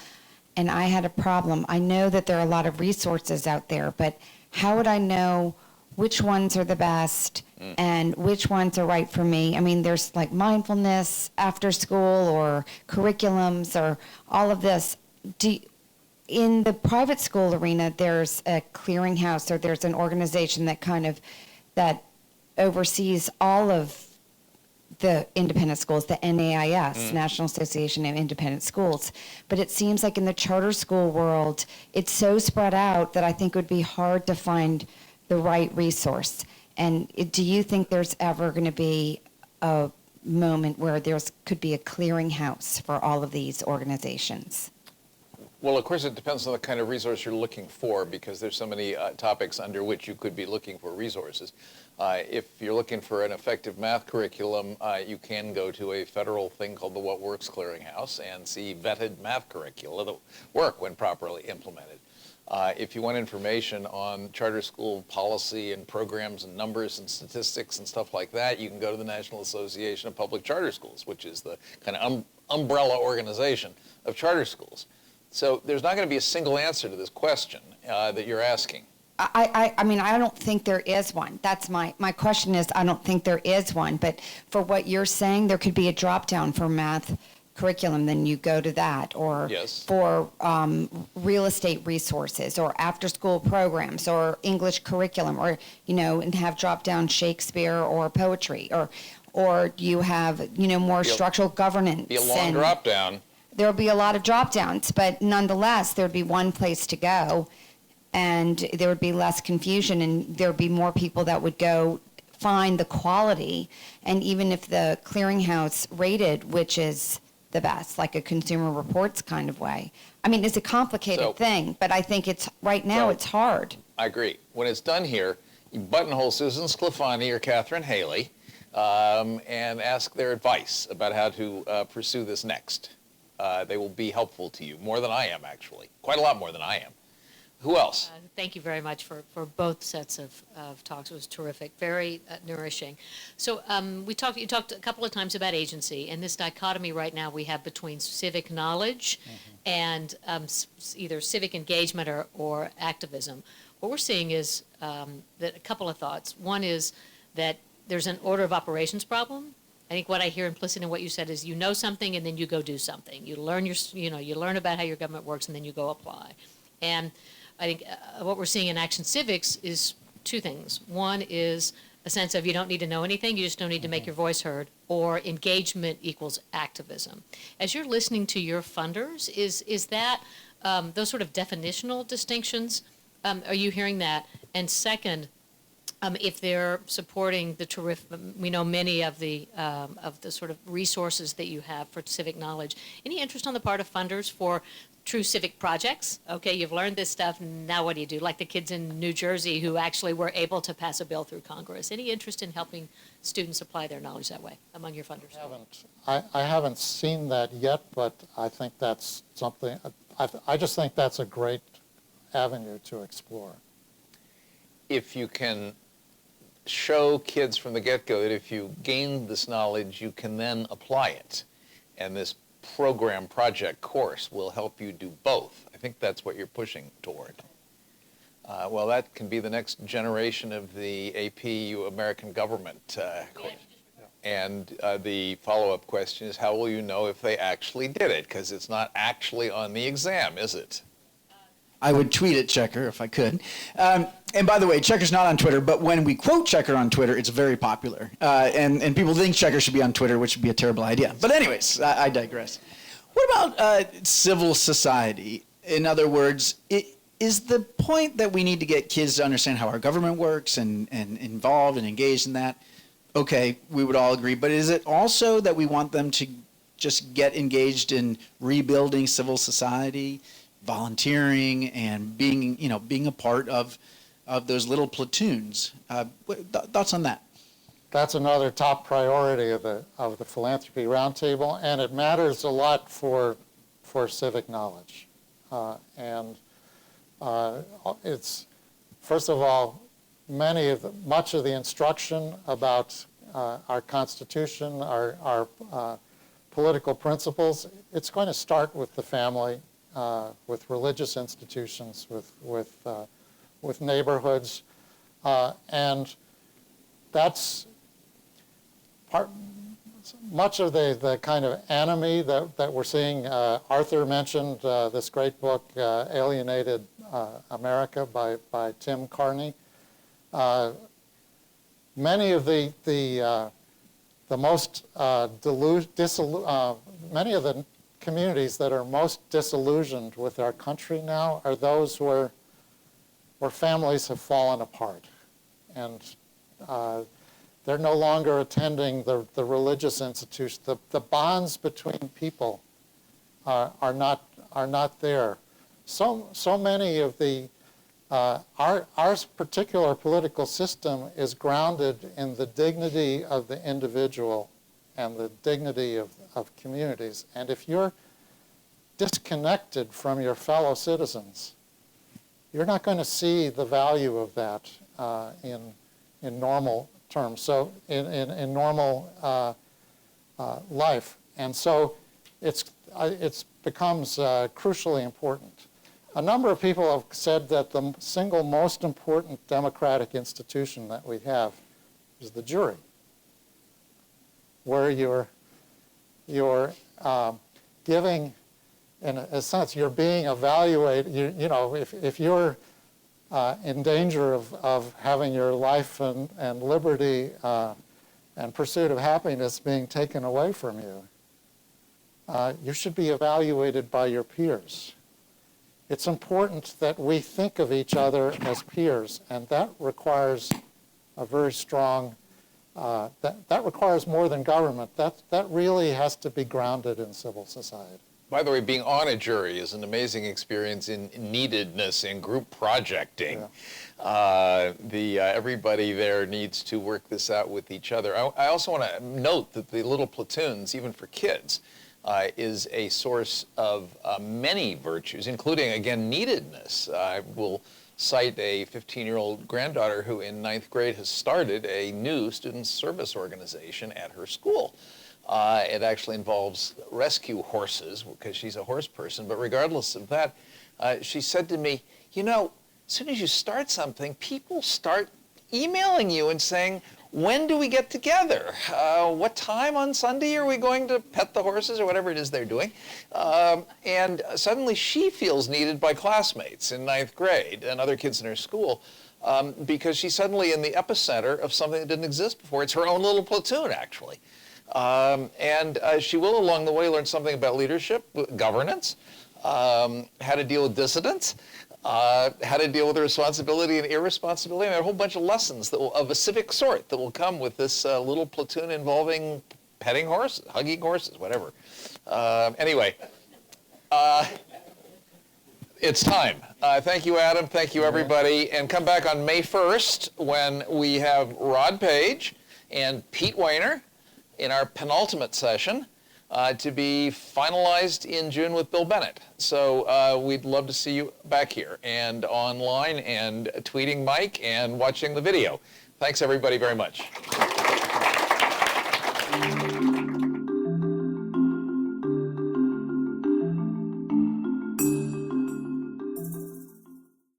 S7: and I had a problem, I know that there are a lot of resources out there, but how would I know which ones are the best and which ones are right for me? I mean, there's like mindfulness after school or curriculums or all of this. In the private school arena, there's a clearinghouse, or there's an organization that oversees all of the independent schools, the NAIS, National Association of Independent Schools. But it seems like in the charter school world, it's so spread out that I think it would be hard to find the right resource. And do you think there's ever going to be a moment where could be a clearinghouse for all of these organizations?
S5: Well, of course, it depends on the kind of resource you're looking for, because there's so many topics under which you could be looking for resources. If you're looking for an effective math curriculum, you can go to a federal thing called the What Works Clearinghouse and see vetted math curricula that work when properly implemented. If you want information on charter school policy and programs and numbers and statistics and stuff like that, you can go to the National Association of Public Charter Schools, which is the kind of umbrella organization of charter schools. So there's not going to be a single answer to this question that you're asking.
S7: I mean, I don't think there is one. That's my question is, I don't think there is one. But for what you're saying, there could be a drop down for math curriculum, then you go to that, or
S5: Yes.
S7: for real estate resources, or after school programs, or English curriculum, or, you know, and have drop down Shakespeare or poetry, or you have, you know, more structural governance.
S5: Be a long
S7: and
S5: drop down.
S7: There'll be a lot of drop downs, but nonetheless, there'd be one place to go, and there would be less confusion, and there would be more people that would go find the quality. And even if the clearinghouse rated, which is the best, like a Consumer Reports kind of way. I mean, it's a complicated thing, but I think it's, right now, it's hard.
S5: I agree. When it's done here, you buttonhole Susan Sclafani or Catherine Haley and ask their advice about how to pursue this next. They will be helpful to you, more than I am, actually. Quite a lot more than I am. Who else?
S8: Thank you very much for both sets of talks. It was terrific, very nourishing. So you talked a couple of times about agency, and this dichotomy right now we have between civic knowledge and either civic engagement or activism. What we're seeing is that a couple of thoughts. One is that there's an order of operations problem. I think what I hear implicit in what you said is you know something and then you go do something. You learn you learn about how your government works and then you go apply. And I think what we're seeing in Action Civics is two things. One is a sense of you don't need to know anything, you just don't need to make your voice heard, or engagement equals activism. As you're listening to your funders, is that those sort of definitional distinctions, are you hearing that? And second, if they're supporting the terrific, we know many of the sort of resources that you have for civic knowledge. Any interest on the part of funders for true civic projects? Okay, you've learned this stuff, now what do you do? Like the kids in New Jersey who actually were able to pass a bill through Congress. Any interest in helping students apply their knowledge that way among your funders?
S6: I haven't seen that yet, but I think that's something, I just think that's a great avenue to explore.
S5: If you can show kids from the get-go that if you gain this knowledge, you can then apply it. And this program project course will help you do both. I think that's what you're pushing toward. Well, that can be the next generation of the AP American government. And the follow-up question is, how will you know if they actually did it? Because it's not actually on the exam, is it?
S1: I would tweet at Checker if I could. And by the way, Checker's not on Twitter, but when we quote Checker on Twitter, it's very popular. And people think Checker should be on Twitter, which would be a terrible idea. But anyways, I digress. What about civil society? In other words, is the point that we need to get kids to understand how our government works and involved and engaged in that? Okay, we would all agree. But is it also that we want them to just get engaged in rebuilding civil society, volunteering, and being a part of those little platoons? Thoughts on that?
S6: That's another top priority of the Philanthropy Roundtable, and it matters a lot for civic knowledge. It's, first of all, much of the instruction about our Constitution, our political principles, it's going to start with the family, with religious institutions, with neighborhoods, and that's much of the kind of enemy that we're seeing. Arthur mentioned this great book, Alienated America by Tim Carney. Many of the most many of the communities that are most disillusioned with our country now are those where families have fallen apart, and they're no longer attending the religious institution. The bonds between people are not there. So many of our particular political system is grounded in the dignity of the individual and the dignity of communities. And if you're disconnected from your fellow citizens, you're not going to see the value of that in normal terms, so in normal life. And so it becomes crucially important. A number of people have said that the single most important democratic institution that we have is the jury, where you're giving, in a sense, you're being evaluated. You know, if you're in danger of having your life and liberty and pursuit of happiness being taken away from you, you should be evaluated by your peers. It's important that we think of each other as peers, and that requires a very strong, that requires more than government. That really has to be grounded in civil society.
S5: By the way, being on a jury is an amazing experience in neededness and group projecting. Yeah. Everybody there needs to work this out with each other. I also want to note that the little platoons, even for kids, is a source of many virtues, including, again, neededness. I will cite a 15-year-old granddaughter who in 9th grade has started a new student service organization at her school. It actually involves rescue horses because she's a horse person, but regardless of that, she said to me, you know, as soon as you start something, people start emailing you and saying, when do we get together? What time on Sunday are we going to pet the horses or whatever it is they're doing? And suddenly she feels needed by classmates in 9th grade and other kids in her school because she's suddenly in the epicenter of something that didn't exist before. It's her own little platoon, actually. And she will, along the way, learn something about leadership, governance, how to deal with dissidents, how to deal with responsibility and irresponsibility, and a whole bunch of lessons that will, of a civic sort that will come with this little platoon involving petting horses, hugging horses, whatever. Anyway, it's time. Thank you, Adam. Thank you, everybody. And come back on May 1st when we have Rod Page and Pete Weiner in our penultimate session to be finalized in June with Bill Bennett. So we'd love to see you back here and online and tweeting Mike and watching the video. Thanks, everybody, very much.